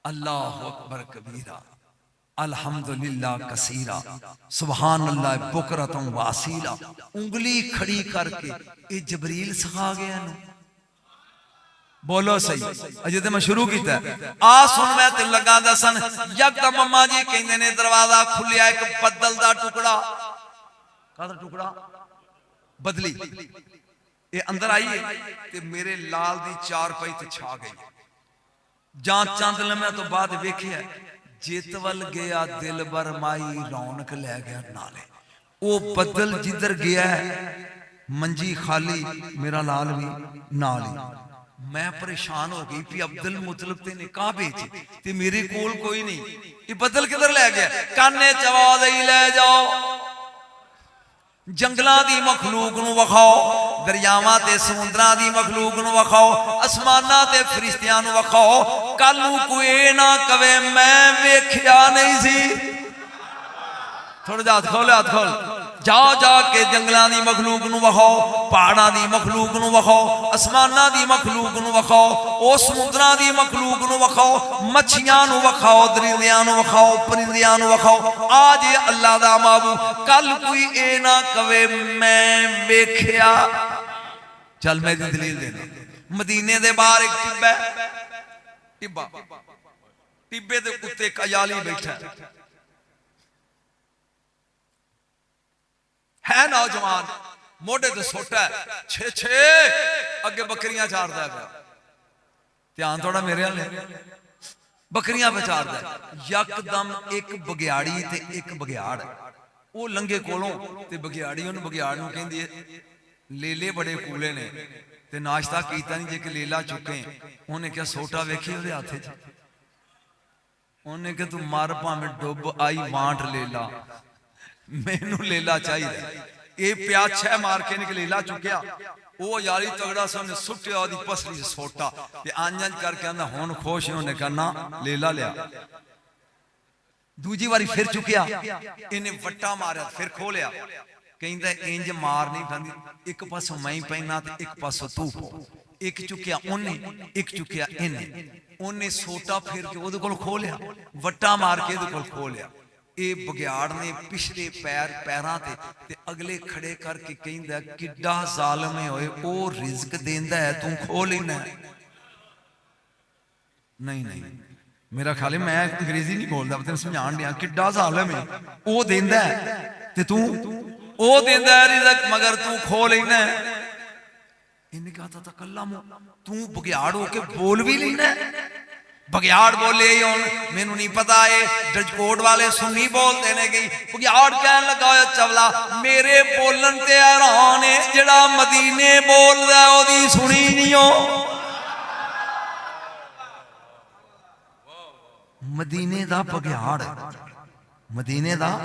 اللہ اکبر کبیرہ الحمدللہ کثیرہ سبحان اللہ بکرتم واسیلہ انگلی کھڑی کر کے یہ جبریل سکھا گیا نو بولو صحیح اجھے میں شروع کیتا ہے سن میں تے لگا دا سن یک دم ماما جی کہندے نے دروازہ کھلیا ایک بدل دا ٹکڑا کہاں دا ٹکڑا بدلی یہ اندر آئی ہے کہ میرے لال دی 4 پائی تے چھا گئی جان چاند لمحہ تو بعد ویکھے ہے جیتول گیا دل بر مائی رونق لے گیا نالے وہ بدل جدر گیا ہے منجی خالی میرا لال بھی نالی میں پریشان ہو گئی پی عبدالمطلب تے نکاح بیچے تے میرے کول کوئی نہیں یہ بدل کدھر لے گیا کانے چواز ہی لے جاؤ جنگلاں دی مخلوق نو وکھاؤ دریاواں تے سمندراں دی مخلوق نو وکھاؤ اسماناں تے فرشتیاں نو وکھاؤ کل نو کوئی نہ کہے میں ویکھیا نہیں سی تھوڑا جا ہاتھ کھول ہاتھ کھول جا جا کے جنگلاں دی مخلوق نو وکھاؤ پہاڑاں دی مخلوق نو وکھاؤ اسماناں دی مخلوق نو وکھاؤ او سمندراں دی مخلوق نو وکھاؤ مچھیاں نو وکھاؤ درندیاں نو وکھاؤ پرندیاں نو وکھاؤ آج یہ اللہ دا محبوب کل کوئی اے نہ کہے میں ویکھیا چل میں دی دلیل دینا مدینے دے باہر ایک ٹبا ہے ٹبا ٹبے دے کتے ایک عیالی بیٹھا ہے نوجوان موڑے دے سوٹا ہے چھے اگے بکریاں چار دا ہے تیان تھوڑا میرے آلے بکریاں پہ چار دا ہے یک دم ایک بگیاڑی تے ایک بگیاڑ وہ لنگے کولوں تے بگیاڑی انہوں بگیاڑ نو کہیں دیئے لیلے بڑے کولے نے تے ناشتہ کیتا نہیں جے کہ لیلا چکے انہیں کیا سوٹا ویکھے ہوئے آتے جے انہیں کہ تو مار پاویں ڈب آئی وانٹ لیلا مینوں لیلا چاہیے اے پیاچھے مار کے نکل لیلا چکیا وہ یاری تگڑا سے انہیں سٹیا دی پسلی سے سوٹا تے آنجنج کر کے اندھا ہون خوش انہیں کہنا لیلا لیا دوجی واری پھر چکیا انہیں وٹا ماریا پھر کھولیا کہیں دے انج مار نہیں بندی ایک پاسو میں پہنا تے ایک پاسو تو پو ایک چکیا انہیں ایک چکیا انہیں سوٹا پھر کے وہ دے کل کھولیا وٹا مار کے دے کل کھولیا اے بگیاڑ نے پچھلے پیران تے اگلے کھڑے کر کے کہیں دے کڈا ظالم ہوئے او رزق دیندہ ہے تم کھولی نہیں میرا خیال ہے میں انگریزی نہیں بول دا بتایں سمجھان دیا کڈا ظالم ہے او دیندہ ہے تے تو او دیندہ ہے رزق مگر تو کھولی انہیں کہا تھا تکلم تو بگیاڑ ہو کے بول بھی لینا بگیاڑ بولے میں نو نہیں پتا ہے ڈج کوڈ والے سنی بول دینے گئی بگیاڑ کہنے لگا چولا میرے بولن تے حیران ہے جڑا مدینے بول رہا ہے وہ دی سنی نہیں ہو مدینے دا بگیاڑ مدینے دا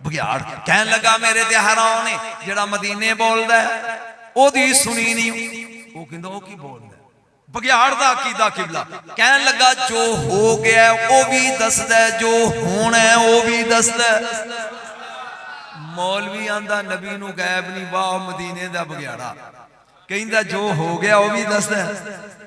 بگیاڑ کہنے لگا میرے تے حیران ہے جڑا مدینے بول رہا ہے وہ دی سنی نہیں ہو وہ کہندہ وہ کی بول رہا ہے بگیاڑ دا عقیدہ قبلہ کہنے لگا جو ہو گیا ہے وہ بھی دست ہے جو ہونا ہے وہ بھی دست ہے مولوی آندہ نبی نو غیب نہیں واہ مدینے دا بگیاڑا کہندہ جو ہو گیا وہ بھی دست ہے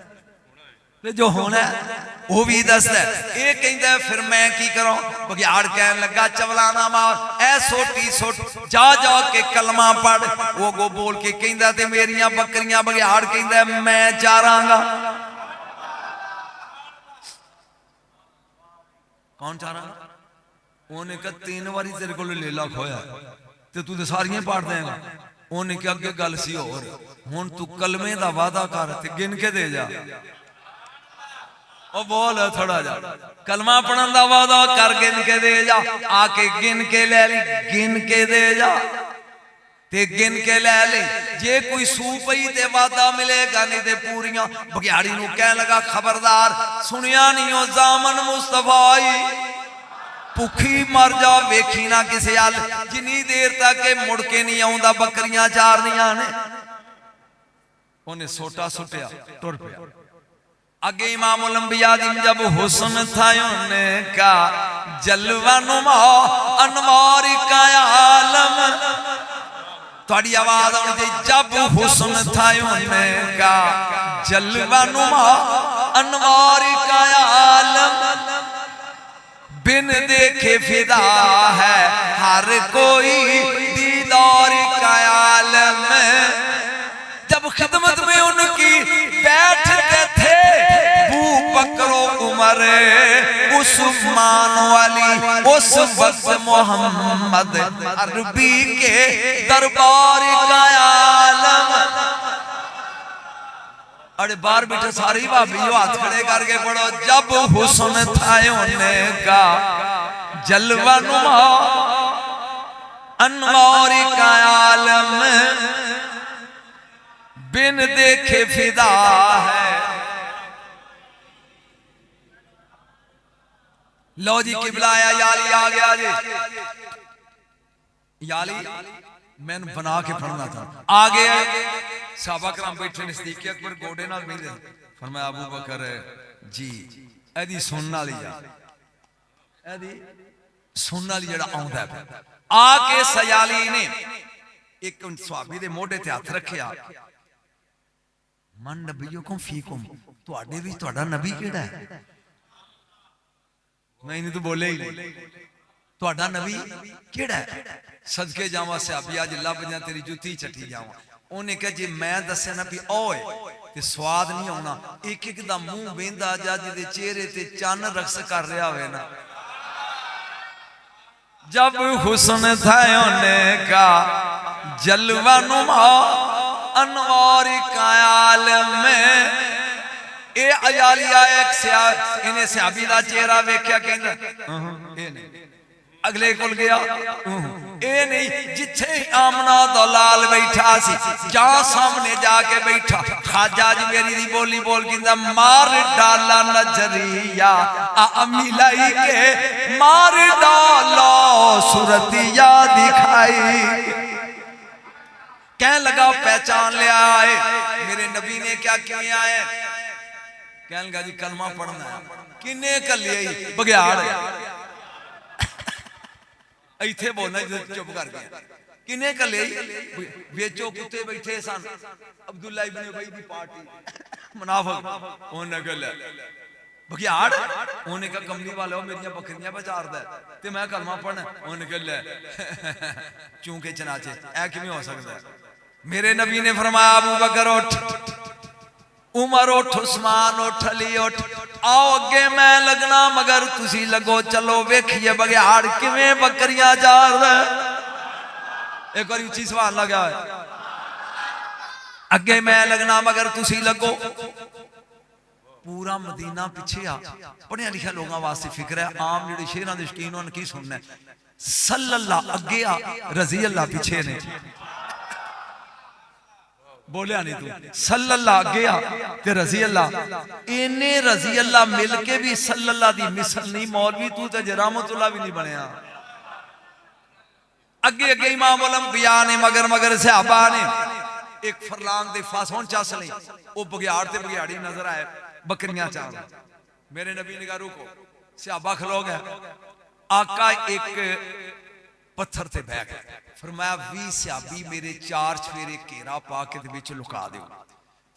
جو ہونا ہے وہ بھی دست ہے ایک کہندہ ہے پھر میں کی کروں بگیاڑ کہنے لگا چولانا مار اے سوٹی سوٹ جا جا کے کلمہ پڑھ وہ گو بول کے کہندہ تے میریاں بکریاں بگیاڑ کہندہ ہے میں جا رہا گا کون چاہ رہا گا انہیں کہا 3 واری تیرے کو لیلا کھویا تے تو تے ساریاں پاڑھ دیں گا انہیں کہا کہ گل سی اور ہون تو کلمے دا وعدہ کر تے گن کے دے جا وہ بول ہے تھوڑا جا کلمہ پڑھن دا وعدہ کر گن کے دے جا آکے گن کے لے لی گن کے دے جا تے گن کے لے لی جے کوئی سو پئی تے وعدہ ملے گا نہیں تے پوریاں بگیاڑی نو کہنے لگا خبردار سنیا نہیں ہو زامن مصطفیٰ پکھی مر جا ویکھی نہ کسی حال جنی دیر تک مڑ کے نہیں آؤں دا بکریاں چار نہیں آنے انہیں سوٹا سٹیا ٹور پیا آگے امام الانبیاء دن جب حسن تھا انہیں کا جلوہ نما انوار کا عالم توڑی آواز آنے جب حسن تھا انہیں کا جلوہ نما انوار کا عالم بن دیکھے فدا ہے ہر کوئی دیدار کا عالم جب خدمت میں ان کی بیٹھتے تھے بو بکر و عمر عثمان والی اس وقت محمد عربی کے دربار کا عالم اڑے بار بیٹھے ساری بابیوں ہاتھ کھڑے کر کے پڑھو جب حسن تھا انہیں کا جلوہ نما انوار کا عالم بن دیکھے فدا ہے لو جی قبلہ آیا یالی آگیا جی یالی میں نے بنا کے پڑھنا تھا آگے صحابہ کرام بیٹھے نزدیک اکبر گوڑے نال ملے فرمایا ابو بکر جی ایدی سننا لیا ایدی سننا لیا جڑا آؤں ہے آکے سیالی نے ایک صحابی دے موڑے تے ہاتھ رکھیا من نبیکم فیکم تو آڑے بھی تو آڑا نبی کیڑا ہے میں انہیں تو بولے ہی تو آڑا نبی کیڑا ہے صدقے جاؤں سے ابھی آج اللہ بجاں تیری جوتی چٹھی جاؤں انہیں کہا جی میں دسے نبی اوئے تے سواد نہیں ہونا ایک ایک دا منہ بیندہ جا جی دے چہرے تے چان رقص کر رہا ہوئے نا جب حسن تھا انہیں کا جلوہ نما انوار کا عالم میں اے عیالی آئے ایک انہیں صحابی دا چہرہ ویکھیا کہندہ اگلے کول گیا اے نہیں جتھے آمنہ دلال بیٹھا سی جہاں سامنے جا کے بیٹھا خواجہ جی میری دی بولی بول گندہ مار ڈالا نجریہ امی لائی کے مار ڈالا صورتیہ دکھائی کہنے لگا پہچان لے آئے میرے نبی نے کیا کیے آئے کہنے لگا جی کلمہ پڑھنا ہے کنے کر لیے بگیاڑ ہے ایتھے بولنا چپ کر گیا کنے کر لیے بیچو کتے بیٹھے سان عبداللہ ابن ابی دی پارٹی منافق انہوں نے کہا لے بگیاڑ انہوں نے کہا کملی والے ہو میری بکریاں بچار دے تے میں کلمہ پڑھنا انہوں نے کہا لے چونکہ چنانچہ اے کمی ہو سکتا ہے میرے نبی نے فرمایا ابو بکر اٹھ عمر اٹھ عثمان اٹھ علی اٹھ آؤ اگے میں لگنا مگر تسی لگو چلو ویکھئے بگیاڑ کیویں بکریاں چار دے ایک اور اچھی سوال لگا ہے اگے میں لگنا مگر تسی لگو پورا مدینہ پیچھے آ پڑھے لکھے لوگاں واسطے فکر ہے عام جڑے شیران دے شکین انہوں نے کی سننا ہے صلی اللہ اگے آ رضی اللہ پیچھے نے بولیا نہیں تو صلی اللہ گیا تے رضی اللہ انہیں رضی اللہ مل کے بھی صلی اللہ دی مثل نہیں مولوی تو تے رحمت اللہ بھی نہیں بنیا اگے اگے امام الانبیاء نے مگر صحابہ نے ایک فرلانگ دے فاسون چاس لیں وہ بگیاڑ تے بگیاڑی نظر آئے بکریاں چاہ میرے نبی نے کہا روکو صحابہ کھلو گئے آقا ایک پتھر تے بہ گئے فرمایا وی صحابی میرے چار چفیرے کیرا پا کے دے بچ لکا دیو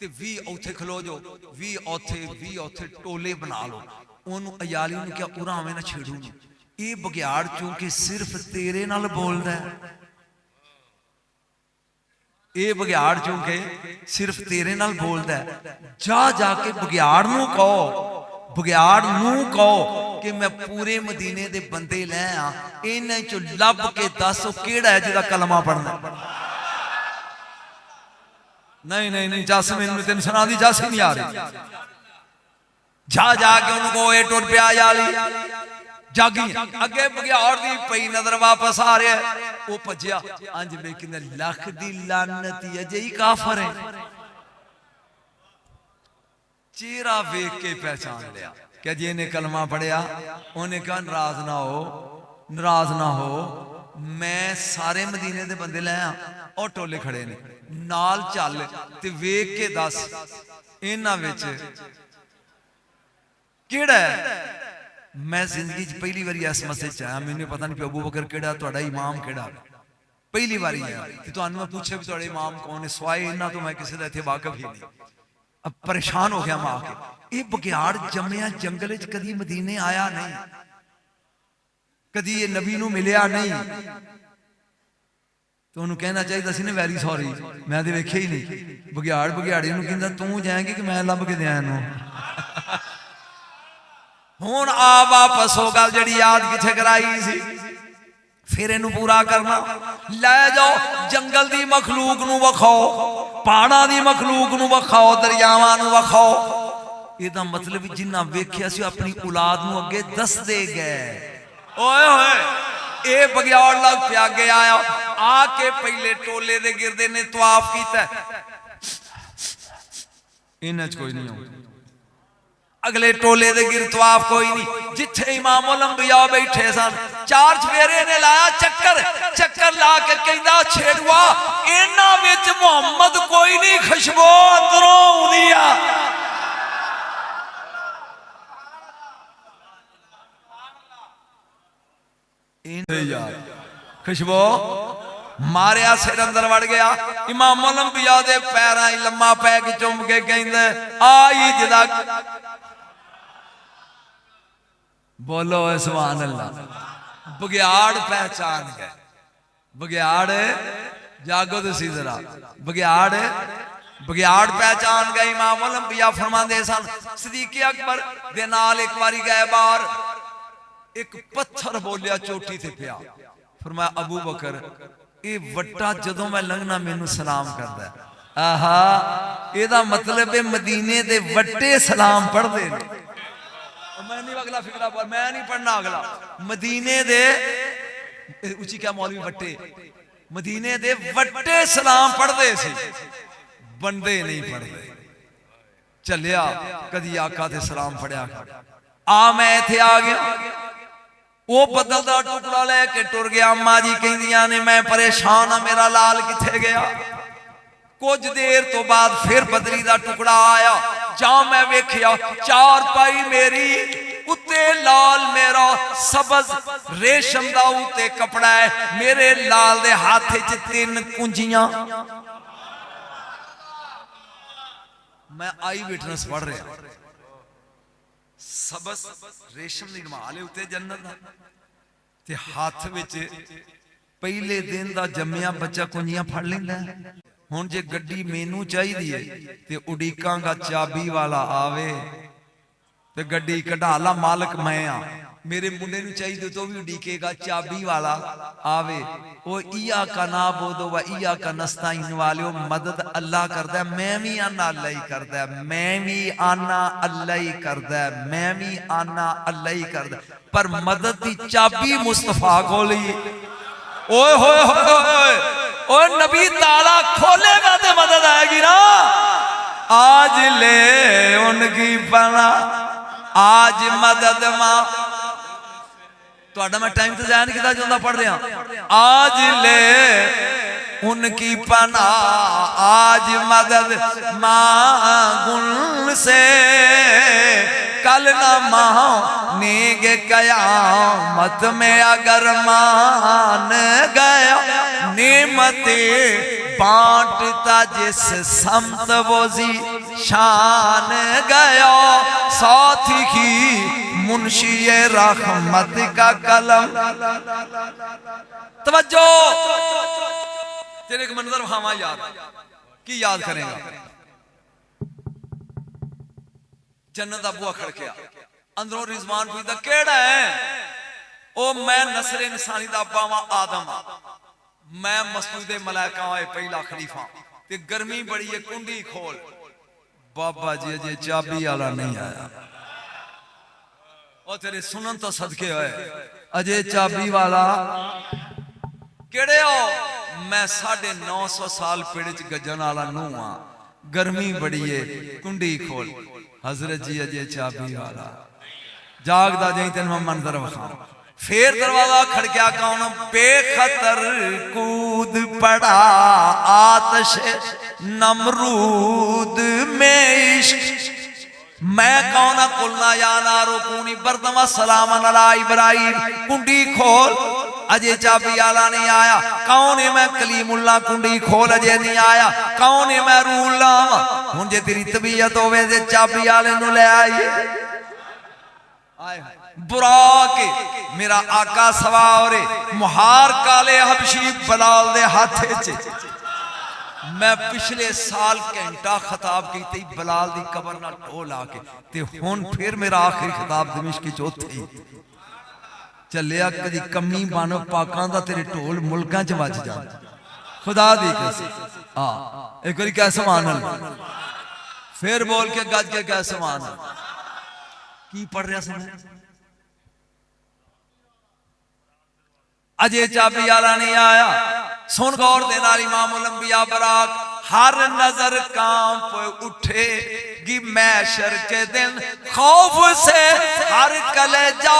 تے وی اوتھے کھلو جو وی اوتھے ٹولے بنا لو انہوں ایالی نے کیا پورا ہمیں نہ چھیڑوں اے بگیاڑ چونکہ صرف تیرے نال بول رہا ہے اے بگیاڑ چونکہ صرف تیرے نال بول رہا ہے جا کے بگیاڑ نو کہو کہ میں پورے مدینے دے بندے لے آں انہیں جو لب کے دسو کیڑا ہے جدا کلمہ پڑھنا نہیں جاسم انہوں نے تین سنا دی جاسم نہیں آ رہی جا کے انہوں کو ایٹ اور پہ آیا لی جاگی اگے بگیاڑ دی پئی نظر واپس آ رہے ہیں وہ پجیا آنج بے کنے لکھ دی لانتی اجئی کافر ہے چیرہ ویک کے پہچان لیا کہ جی انہیں کلمہ پڑھیا انہیں کہا نراز نہ ہو میں سارے مدینے دے بندے لے آں اور ٹولے کھڑے نے نال چال تے ویک کے دس انہاں وچ کیڑا ہے میں زندگی پہلی باری اس مسجد چاہیا میں نے پتہ نہیں پہ ابو بکر کیڑا تہاڈا امام کیڑا پہلی باری ہے تے تانوں میں پوچھے بھی تہاڈے امام کون ہے سوائے انہاں تو میں کسی دے تے واقف ہی نہیں اب پریشان ہو گیا ماں کے یہ بگیاڑ جمعیاں جنگل کدی مدینے آیا نہیں کدی یہ نبی نو ملیا نہیں تو انہوں کہنا چاہیے دسی نے ویری سوری میں دے ویکھے ہی نہیں بگیاڑی انہوں کہنا توں جائیں گے کہ میں لب کے دیا انہوں ہون آ واپس ہوگا جڑی یاد کچھے کرائی سی پھر انہوں پورا کرنا لے جاؤ جنگل دی مخلوق نو وکھاؤ پہاڑاں دی مخلوق نو وکھاؤ دریاواں نو وکھاؤ یہ دا مطلب جنہ ویکھیا سی اپنی اولاد نو اگے دس دے گئے اوئے ہوئے اے بگیاڑ لگ پیا گیا آیا آ کے پہلے ٹولے دے گردے نے طواف کیتا ہے انج کوئی نہیں ہو اگلے ٹولے دے گر طواف کوئی نہیں جتھے امام الانبیاء بیٹھے سن چار چفیرے نے لایا چکر لا کے کہندا چھیڑوا انہاں وچ محمد کوئی نہیں خوشبو اندروں دیا خوشبو ماریا سر اندر وڑ گیا امام الانبیاء دے پیراں لمما پے کے چوم کے کہندا آئی جدا بولو سبحان اللہ بگیاڑ پہچان گئے بگیاڑ جاگو تو سی ذرا بگیاڑ پہچان گئے امام الانبیاء فرمان دے سن صدیق اکبر دے نال ایک باری گئے بار ایک پتھر بولیا چوٹی تھے پیا فرمایا ابو بکر اے وٹا جدوں میں لنگنا میں نو سلام کر دا آہا اے دا مطلب مدینے دے وٹے سلام پڑھ دے میں نہیں اگلا فکرہ پر میں نہیں پڑھنا اگلا مدینے دے اچھی کیا مولوی وٹے مدینے دے وٹے سلام پڑھ دے سی بندے نہیں پڑھ دے چلیا کدی آقا تے سلام پڑھیا میں تھے آ گیا وہ بدل دا ٹکڑا لے کے ٹر گیا اماں جی کہندیاں نے میں پریشان ہاں میرا لال کتھے گیا کچھ دیر تو بعد پھر بدلی دا ٹکڑا آیا جہاں میں ویکھیا چار پائی میری اتے لال میرا سبز ریشم دا اتے کپڑا ہے میرے لال دے ہاتھے چ 3 کنجیاں میں آئی وٹنس پڑھ رہا سبز ریشم دی مال اتے جنت تے ہاتھ وچ پہلے دن دا جمعیا بچہ کنجیاں پھڑ لیندا ہے ہن جے گڈی مینوں چاہیے تے اڈیکاں گا چابی والا آوے تے گڈی کڈھالا مالک میں آ میرے منڈے نوں چاہیے تو بھی اڈیکے گا چابی والا آوے او ایا کا نعبدو و ایا کا نستعین والیو مدد اللہ کردا ہے میں بھی آنا اللہ ہی کردا ہے میں بھی آنا اللہ ہی کردا ہے میں بھی آنا اللہ ہی کردا ہے پر مدد دی چابی مصطفیٰ کو لی اوئے ہوئے ہوئے ہوئے اوہ نبی تعالیٰ کھولے گا تے مدد آئے گی نا آج لے ان کی پناہ آج مدد ماں تو آڈا میں ٹائم تو ضائع نہیں کتا جوندہ پڑھ رہا آج لے ان کی پناہ آج مدد مانگن سے کل نہ مانیں گے قیامت میں اگر مان گیا نعمتیں بانٹتا جس سمت وہ شان گیا ساتھی کی منشی رحمت کا قلم توجہ تیرے ایک منظر ہمیں یاد کی یاد کریں گا جنت ابوہ کھڑکیا اندروں رضوان پوچھتا کیڑا ہے او میں نسل انسانی دا ابا ماں آدم میں مسجد ملائکہ آئے پہلا خلیفہ تے گرمی بڑی ہے کنڈی کھول بابا جی اجے چابی آلا نہیں آیا اور تیرے سنن تو صدقے ہوئے اجے چابی والا کیڑے ہو میں 950 سال پیڑچ گجن آلا نوہاں گرمی بڑی ہے کنڈی کھول حضرت جی اجے چابی والا جاگ دا جائیں تین میں منظر وخاں پھر دروازہ کھڑکیا کون بے خطر کود پڑا آتش نمرود میں عشق میں کون قلنا یا نارو کونی بردم سلامن علی ابراہیم کنڈی کھول اجے چابی آلہ نہیں آیا کون میں کلیم اللہ کنڈی کھول اجے نہیں آیا کون میں روح اللہ مجھے تیری طبیعت ہوئے دے چابی آلے نو لے آئیے براک میرا آقا سوارے مہار کالے حبشی بلال دے ہاتھے چھے میں پچھلے سال گھنٹہ خطاب کی تی بلال دی قبر نہ ٹول آکے تے ہون پھر میرا آخری خطاب دمشق کی چوت تھی چلیا کدی کمی بانو پاکان دا تیرے ٹول ملکاں چواج جا خدا دی کسی ایک باری کیسے مانل پھر بول کے گج کے کیسے مانل کی پڑھ رہا سمجھے اجے چابی آلہ نہیں آیا سن غور دینا امام الانبیاء براک ہر نظر کانپ اٹھے گی محشر کے دن خوف سے ہر کلیجہ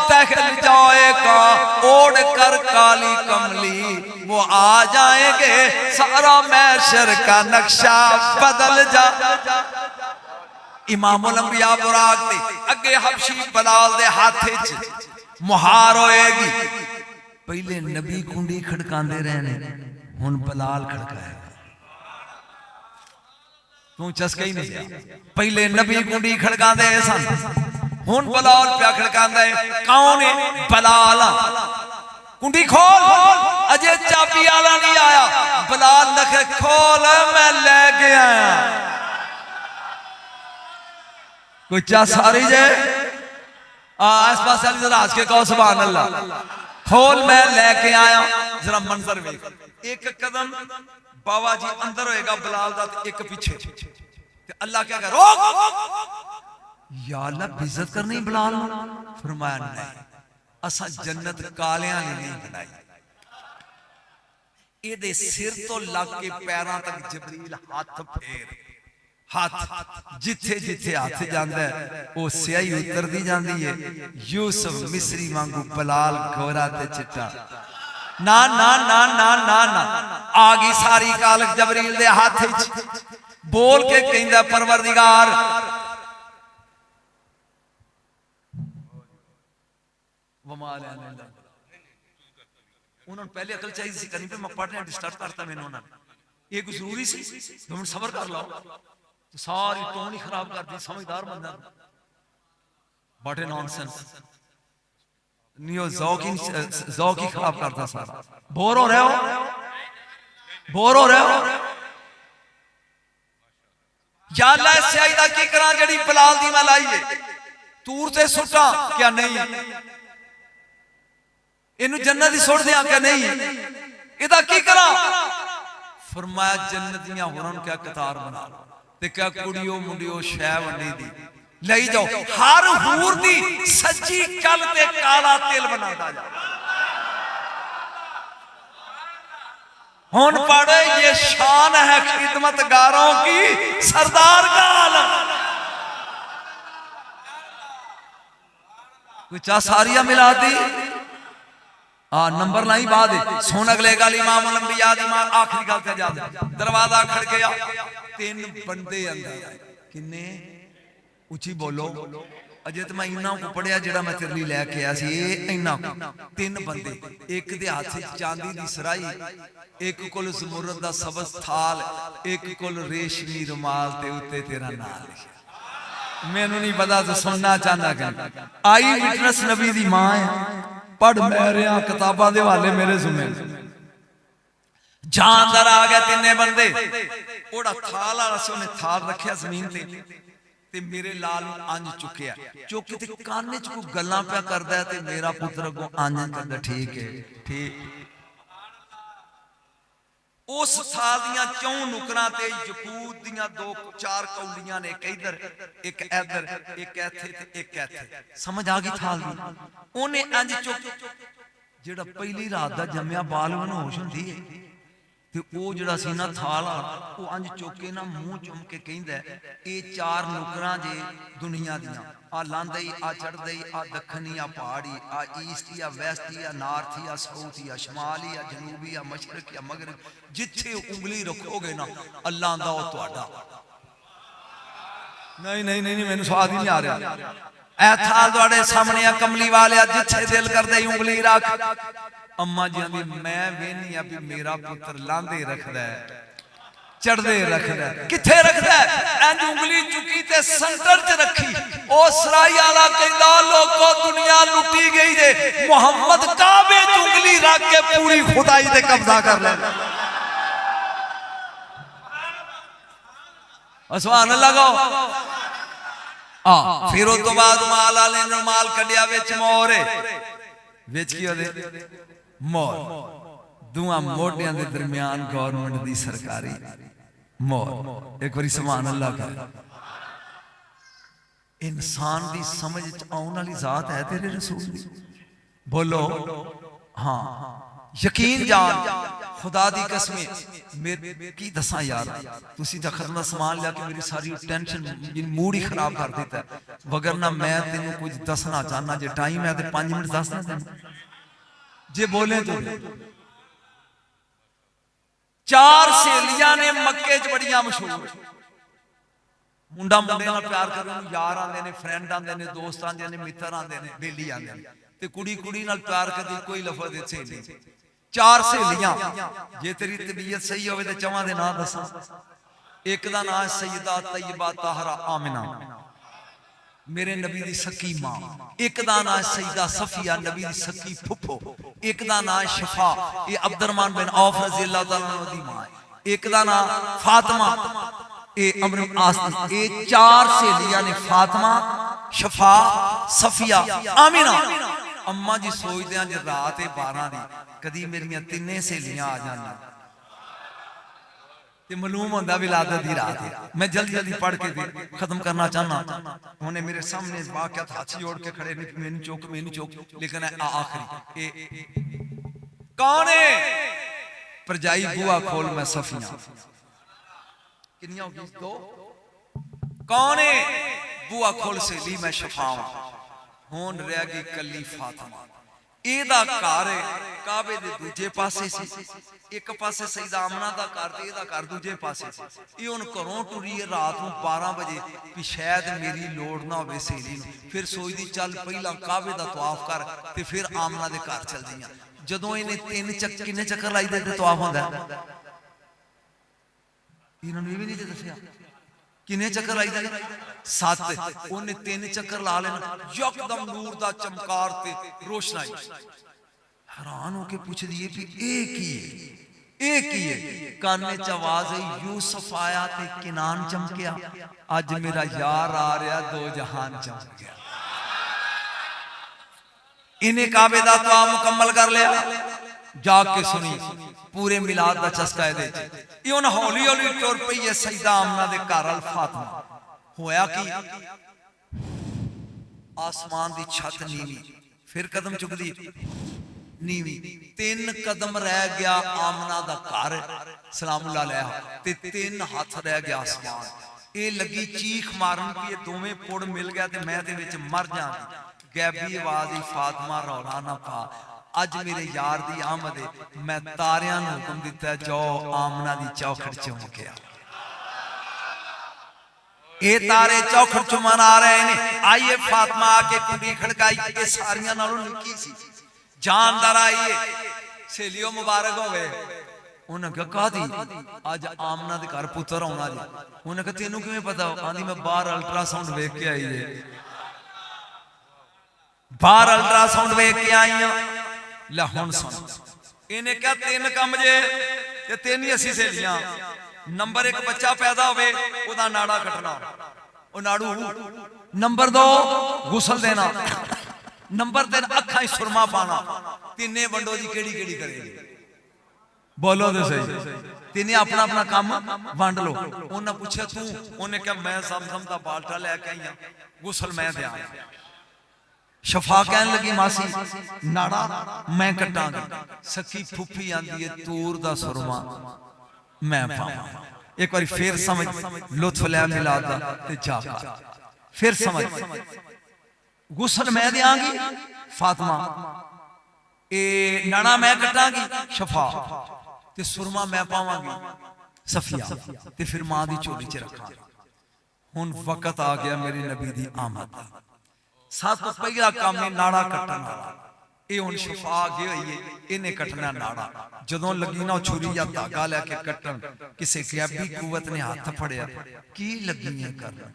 دہل جائے گا اوڑ کر کالی کملی وہ آ جائیں گے سارا محشر کا نقشہ بدل جا امام الانبیاء براک دے اگے حبشی بلال دے ہاتھے چھ مہار ہوئے گی پہلے نبی کنڈی کھڑکان دے رہنے ہن بلال کھڑکائے تو چسکے ہی نہیں دیا پہلے نبی کنڈی کھڑکان دے سن ہن بلال پیا کھڑکان دے کون بلال کنڈی کھول اجے چابی آلہ نہیں آیا بلال لکھے کھول میں لے گیا کوئی چاہ ساری جائے اس پاس علی ذرا آج کے کہو سبحان اللہ کھول میں لے کے آیا ذرا منظر میں ایک قدم باوا جی اندر ہوئے گا بلال دا ایک پیچھے اللہ کیا کہا روک یا اللہ بیزت کرنی بلال فرمایا نہیں اساں جنت کالیاں نے نہیں بنائی. اے دے سر تو لگ کے پیراں تک جبریل ہاتھ پھیر ہاتھ جتھے جتھے ہاتھ جاندا ہے او سیاہی اتر دی جاندی ہے. یوسف مصری وانگو بلال گورا تے چٹا. نا نا نا نا نا نا آگی ساری کالک جبریل دے ہاتھ بول کے کہندا پروردگار وما لینا اللہ. انہوں نے پہلے عقل چاہیے سی کرنی پہ میں پڑھنے ڈسٹرٹ کرتا میں انہوں نے ایک ضروری سی تم صبر کر لاؤ تو ساری ٹونی خراب کر دی. سمجھدار بندہ بڑے نان سینس نیو ذوقی خراب کرتا سارا. بور ہو رہے ہو یا اللہ سیاہی دا کی کران جڑی بلال دی میں لائیے تور تے سٹا کیا نہیں انہوں جنت دی سوڑ دیا کیا نہیں ادا کی کرا. فرمایا جنتیاں ہورن کیا قطار بنا تے کیا کڑیو منڈیو شے ونڈی دی لئی جاؤ ہر حور دی سچی کل تے کالا تیل بنا دا جا. ہون پڑھے یہ شان ہے خدمتگاروں کی سردار کا عالم. کچھ ساریاں ملا دی نمبر نہیں بعد سون اگلے گال امام الانبیاء امام آخری گل تے جا دروازہ کھڑ گیا 3 بندے اندر کنے اچھی بولو اجے تے میں انہاں کو پڑھیا جڑا میں تیرے لیے لے کے آیا سی انہاں کو 3 بندے ایک دے ہاتھ چاندی دی سرائی ایک کول زمرد دا سبز تھال ایک کول ریشمی رومال تے اوتے تیرا نام لکھیا. میں نہیں پتا تو سننا چاہنا کہ آئی وٹنس نبی دی ماں ہے پڑھ میرے ہاں کتاباں دے والے میرے زمین جاندر آ گئے 3 بندے اوڑا تھال آ رسے انہیں تھال رکھیا زمین تے میرے لال آنج چکیا چوکی تے کانے چکو گلاں پہ کردہ ہے تے میرا پتر کو آنج کردہ ٹھیک ہے ٹھیک. اس تھال دیاں 4 نکراں تے یقود دیاں 2-4 کولیاں نے ایک ادھر ایک ادھر ایک ایتھے تے ایک ایتھے سمجھ آگی تھال دی انہیں انج چک جڑا پہلی رات دا جمعہ بال انہوں ہوش ہوندی ہے تے او جڑا سینہ تھال او انج چوکے نا منہ چم کے کہیں دے اے 4 نکراں جے دنیا دیاں آ لاندئی آ چڑھ دئی آ دکھنی آ پہاڑی آ ایسٹی آ ویسٹی آ نارتھی آ ساؤتھی آ شمالی آ جنوبی آ مشرقی آ مغرب جتھے انگلی رکھو گے نا اللہ اندہ ہو تو آڈا. نہیں میں نے سواد ہی نہیں آ رہا. اے تھال دوڑے سامنے کملی والے جتھے دل کر دے انگلی رکھ. اماں جی ہمیں میں وینی ابھی میرا پتر لاندے رکھ دے چڑھ دے رکھ دے کتھے رکھ دے این انگلی چکی تے سنٹر چ رکھی او سرائی آلہ کہندہ لوگوں دنیا لٹی گئی دے محمد کعبے انگلی رکھ کے پوری خدائی دے قبضہ کر لے. سبحان اللہ گاؤ پھر او تو بعد مال آلے نمال کڑیا ویچ مورے ویچ کیا دے مور دعا موٹیاں دے درمیان گورنمنٹ دی سرکاری مور ایک باری سبحان اللہ کا انسان دی سمجھ آؤن والی ذات ہے تیرے رسول دی بولو ہاں یقین جان خدا دی قسمیں میرے کی دساں یار تسی تا خدمہ سامان لیا کہ میری ساری ٹینشن موڈ ہی خراب کر دیتا ہے وگرنہ میں تینوں کچھ دسنا چاہنا جے ٹائم ہے تے 5 منٹ دسنا تینوں جے بولیں تو 4 سہیلیاں نے مکے چ بڑیاں مشہور منڈا منڈے نال پیار کرن یار آندے نے فرینڈ آندے نے دوست آندے نے متر آندے نے بیلی آندے نے تے کڑی کڑی نال پیار کردی کوئی لفظ دے سہیلی 4 سہیلیاں جے تیری طبیعت صحیح ہوئے تے چواں دے نام دساں. ایک دا نام ہے سیدہ طیبہ طاہرہ آمنہ میرے نبی دی سکی ماں. ایک دا نام ہے سیدہ صفیہ نبی دی سکی پھپھو. ایک دا نام ہے شفا یہ عبد الرحمن بن عوف رضی اللہ تعالیٰ عنہ دی ماں. ایک دا نام فاطمہ اے امر آسن. اے 4 سہیلیاں نے فاطمہ شفا صفیہ آمنہ. اماں جی سوچ دیاں جی رات 12 دی کدی میری 3 سہیلیاں آ جانا معلوم ہوتا ولادت دی رات ہے. میں جلدی جلدی پڑھ کے ختم کرنا چاہنا. انہیں میرے سامنے واقعات ہاتھ جوڑ کے کھڑے نہیں, میں نہیں چوک لیکن آخری کون ہے پرجائی بوا کھول میں صفیہ کنی ہوگی دو کون ہے بوا کھول سے لی میں شفاؤں ہون رہ گئی کلی فاطمہ. ایدہ کار ہے کعبے دے دوجے پاسے سی, ایک پاسے سیدہ آمنہ دا کار دے, ایدہ کار دوجے پاسے سی. یہ ان کروں ٹوری رات میں 12 بجے کہ شاید میری لوڑ نہ ہوئے سیلی نو. پھر سوئی دی چل پہلا کعبے دا طواف کر تے پھر آمنہ دے کار چل دیا. جدوں انہیں 3 کنے چکر لائی دے تے طواف ہوں دا انہوں نے بھی نہیں دے دسیا کنے چکر لائی دے 7. انہیں 3 چکر لا لینا یک دم نور دا چمکار تے روشنائی. حیران ہو کے پوچھ دیئے کہ ایک ہی ہے کانے چواز یوسف آیا تے کنان چمکیا. آج میرا یار آ رہا 2 جہان چمک گیا. انہیں کعبے دا تو مکمل کر لیا جا کے سنی پورے میلاد دا چسکا ہے دے. یہ انہوں ہولی ہولی ٹور پہ یہ سیدہ آمنہ دے کارل فاطمہ ہویا کی آسمان دی چھت نیوی پھر قدم چک دی نیوی 3 قدم رہ گیا آمنہ دا کار سلام اللہ علیہ تے 3 ہاتھ رہ گیا آسمان. اے لگی چیخ مارن کی دومیں پوڑ مل گیا تے میں دے وچ مر جان دی. گیبی آوازی فاطمہ رولا نہ پا اج میرے یار دی آمد ہے میں تاریاں نو حکم دیتا ہے جو آمنہ دی چوکھڑ چمکیا. اے تارے چوکھڑ چمان آ رہے ہیں. آئیے فاطمہ آکے کنڈی کھڑکائی اے ساریاں نالوں نکی سی جاندار آئیے سیلیوں مبارک ہو گئے. انہوں نے کہا دی آج آمنہ دے گھر پتر ہونا دی. انہوں نے کہا تینوں کیوں میں پتا ہو آندھی میں باہر الٹرا ساؤنڈ ویک کے آئی ہے باہر الٹرا ساؤنڈ ویک کے آئی ہیں لہون سن. انہیں کہا 3 کم جے کہ 3 اسی سے لیا. نمبر 1 بچہ پیدا ہوئے او دا ناڑا کٹنا او ناڑو. نمبر 2 غسل دینا. نمبر 3 اکھائیں سرما پانا. 3 بندوں دی کیڑی کیڑی کرے گی بولو دے صحیح. 3 اپنا اپنا کام وانڈ لو. انہوں نے پوچھا تو انہیں کہا میں زمزم دا بالٹا لے کے آئی ہوں غسل میں دیا. شفا کہنے لگی ماسی ناڑا میں کٹاں گی. سکی پھوپھی آندی ہے تور دا سرما میں پاؤں. ایک باری پھر سمجھ لطف لے ملا دا تے جا کر پھر سمجھ غسل میں دیاں گی فاطمہ اے ناڑا میں کٹاں گی شفا تے سرما میں پاواں گی صفیہ تے پھر ماں دی چولی چ رکھاں. ہن وقت آ گیا میری نبی دی آمد. ساتھ کو پہلا کام میں ناڑا کٹنا. اے ان شفا گئے ہوئیے انہیں کٹنا ناڑا. جدوں لگی نہ چھوری یا داگا لے کے کٹن کسے غیبی قوت نے ہاتھ پھڑیا کی لگی ہیں کرنا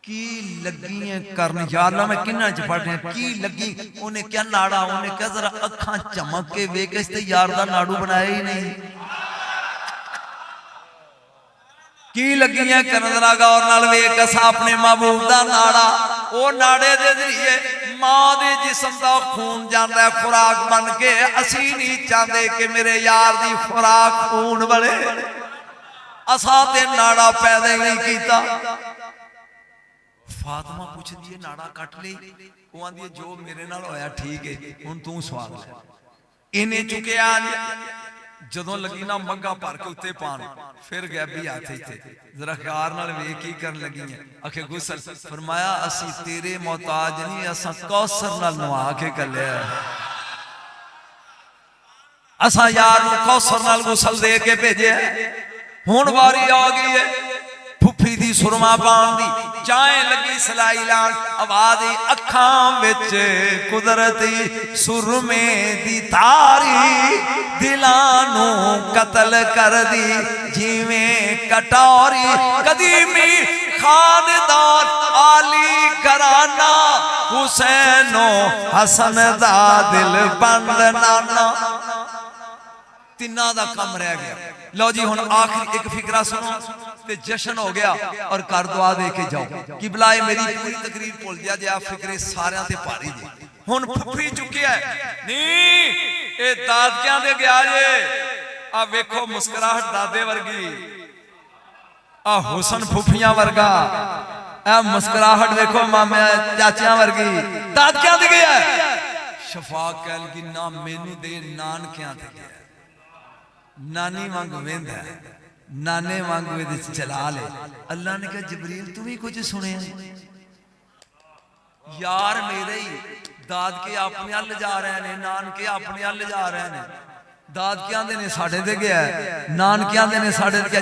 کی لگی ہیں کرنا. یا اللہ میں کنہ چ پڑھ رہے ہیں کی لگی. انہیں کیا ناڑا انہیں کیا ذرا اکھاں چمک کے ویک اس تے یار دا ناڑو بنایا ہی نہیں کی لگی ہیں کرنا. ذرا گور نال ویک اسا اپنے محبوب دا ناڑا او ناڑے دے ذریعے ماں دے جسم دا خون جاندا ہے خوراک بن کے. اسی نہیں چاہتے کہ میرے یار دی خوراک خون بڑے اسا تے ناڑا پیدا نہیں کیتا. فاطمہ پوچھ دیئے ناڑا کٹ لئی. وہ آن دیئے جو میرے نال ہویا ٹھیک ہے ان توں سوال ہے. انہیں چکے آن جدوں لگی نا منگا پار کے اتے پان پھر غیبی آتے تھے ذرا خیار نال ویک ہی کرن لگی ہیں. اکھے غسل فرمایا اسی تیرے محتاج نہیں اساں کوثر نال نوا کے کلے اساں یار نو کوثر نال غسل دے کے بھیجے. ہن واری آ گئی ہے پھپھی دی سرما پان دی چائیں لگی سلائی لان آواز اکھاں وچ قدرتی سرمے دی تاری دلانوں قتل کر دی جیویں کٹوری قدیمی خاندان عالی گھرانہ حسین و حسن دا دل بند نانا. تینہ دا کم رہ گیا. لو جی ہن آخری ایک فکرہ سنو تے جشن ہو گیا اور کر دعا دے کے جاؤ. قبلہ میری پوری تقریر پول دیا جائے فکرے ساریاں تے پاری دے. ہن پھپھی چکی ہے نہیں اے دادکیاں دے گیا جے. اب ویکھو مسکراہٹ دادے ورگی ਆ ਹੁਸਨ ਫੁੱਫੀਆਂ ਵਰਗਾ, ਇਹ ਮੁਸਕਰਾਹਟ ਦੇਖੋ ਮਾਮੇ ਚਾਚਿਆਂ ਵਰਗੀ, ਦਾਦਕਿਆਂ ਤੇ ਗਿਆ। ਸ਼ਫਾਕ ਕਹਿ ਲਗੀ ਨਾ ਮੈਨੂੰ ਦੇ, ਨਾਨਕਿਆਂ ਤੇ ਗਿਆ। ਨਾਨੀ ਵਾਂਗ ਵੇਂਦਾ, ਨਾਨੇ ਵਾਂਗ ਇਹਦੇ ਚਲਾ ਲੈ। ਅੱਲਾ ਨੇ ਕਿਹਾ ਜਬਰੀਲ ਤੂੰ ਵੀ ਕੁਝ ਸੁਣਿਆ? ਯਾਰ ਮੇਰੇ ਹੀ ਦਾਦਕੇ ਆਪਣੇ ਵੱਲ ਜਾ ਰਹੇ ਨੇ, ਨਾਨਕੇ ਆਪਣੇ ਵੱਲ ਜਾ ਰਹੇ ਨੇ। ਦਾਦਕਿਆਂ ਦੇ ਨੇ ਸਾਡੇ ਤੇ ਗਿਆ, ਨਾਨਕਿਆਂ ਦੇ ਨੇ ਸਾਡੇ ਤੇ ਗਿਆ।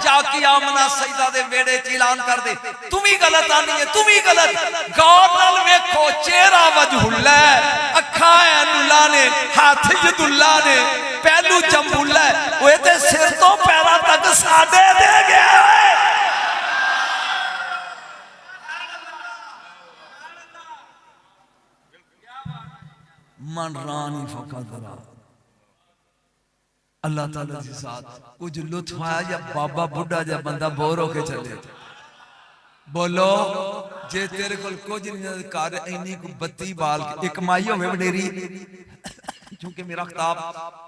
ਜਾ ਕੇ ਆਮਨਾ ਸਜਦਾ ਦੇ ਵੇੜੇ ਚ ਐਲਾਨ ਕਰ ਦੇ ਤੂੰ ਵੀ ਗਲਤ ਆਨੀ ਹੈ, ਤੂੰ ਵੀ ਗਲਤ। ਗੌਰ ਨਾਲ ਵੇਖੋ ਚਿਹਰਾ ਵਜਹੁੱਲਾ, ਅੱਖਾਂ ਐ ਨੂਲਾ ਨੇ, ਹੱਥ ਜਦੁੱਲਾ ਨੇ, ਪਹਿਲੂ ਚੰਬੂਲਾ, ਉਹ ਤੇ ਸਿਰ ਤੋਂ ਪੈਰਾਂ ਤੱਕ ਸਾਡੇ ਦੇ ਗਿਆ। من رانی فقط را اللہ تعالیٰ کی ذات کچھ لطف آیا یا بابا بڑھا جا بندہ بور ہو کے چلے بولو جے تیرے کل کچھ نہیں کار اینی کو بتی بال ایک مائی ہوئے وڈیری چونکہ میرا خطاب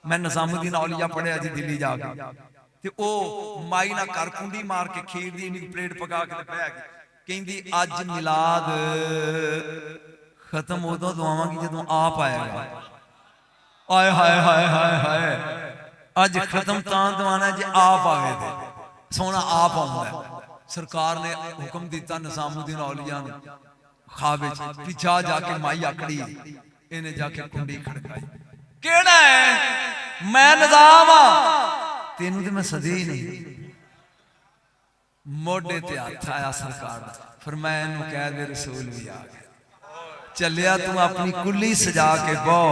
میں نظام الدین اولیاء پڑھے آجی دلی جا گیا تے او مائی نہ کار کنڈی مار کے کھیر دی انہی پلیٹ پکا کے پہ آگی کہیں دی آج ملاد ختم ہو دو دعاواں کی جدوں آپ آئے گا آئے ہائے ہائے ہائے ہائے آج ختم تان دعانا جی آپ آگے دے سونا آپ آمد ہے سرکار نے حکم دیتا نظام الدین اولیاء نے خوابے پیچھا جا کے مائی اکڑی انہیں جا کے کنڈی کھڑکائی کیڑا ہے میں نظام تینوں دے میں صدی ہی نہیں موڑے تے آتا آیا سرکار فرمایا انہوں کہہ دے رسول بھی آگے چلیا تم اپنی کلی سجا کے بو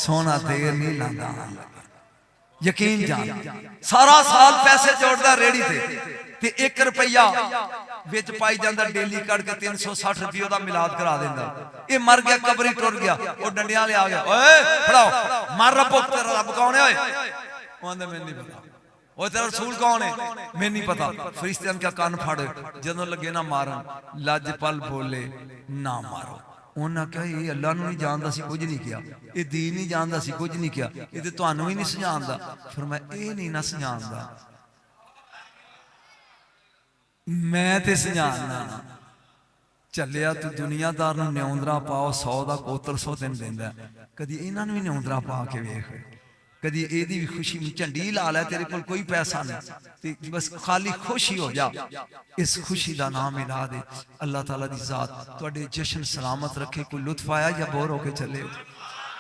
سونا دیر نہیں لاندہ یقین جان سارا سال پیسے جوڑ ریڑی تھے ایک روپیہ ویچ پائی جاندہ ڈیلی کر کے 360 روپیہ دا ملاد کرا دیندہ یہ مر گیا قبری ٹور گیا اور ڈنڈیاں لے آگیا اوے پڑھاؤ مار ربک تیرا رب کون ہے وہ اندھے میں نہیں پتا وہ تیرا رسول کون ہے میں نہیں پتا فرشتیان کیا کان پھاڑے جنہوں لگے نہ مارن لاج پل بولے نہ مارو انہاں کہا یہ اللہ نے نہیں جاندہ سی کچھ نہیں کیا یہ دین نہیں جاندہ سی کچھ نہیں کیا یہ تو انہوں ہی نہیں سجاندہ فرمایا اے نہیں نہ سجاندہ میں تے سجاندہ چلیا تو دنیا دار نے نیوندرہ پاؤ 100 دا کوتر 100 دن دیندہ کدی انہاں نے بھی نیوندرہ پاؤ کے ویخ کدی اے دی بھی خوشی میں چنڈی لالا ہے تیرے کل کوئی پیسہ نہیں بس خالی خوشی ہو جا اس خوشی دا نام ملا دے اللہ تعالیٰ دی ذات تو اڈے جشن سلامت رکھے کوئی لطف آیا یا بور ہو کے چلے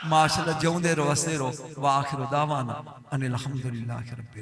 ماشاءاللہ جون دے رو وستے رو وآخر دعوانا ان الحمدللہ رب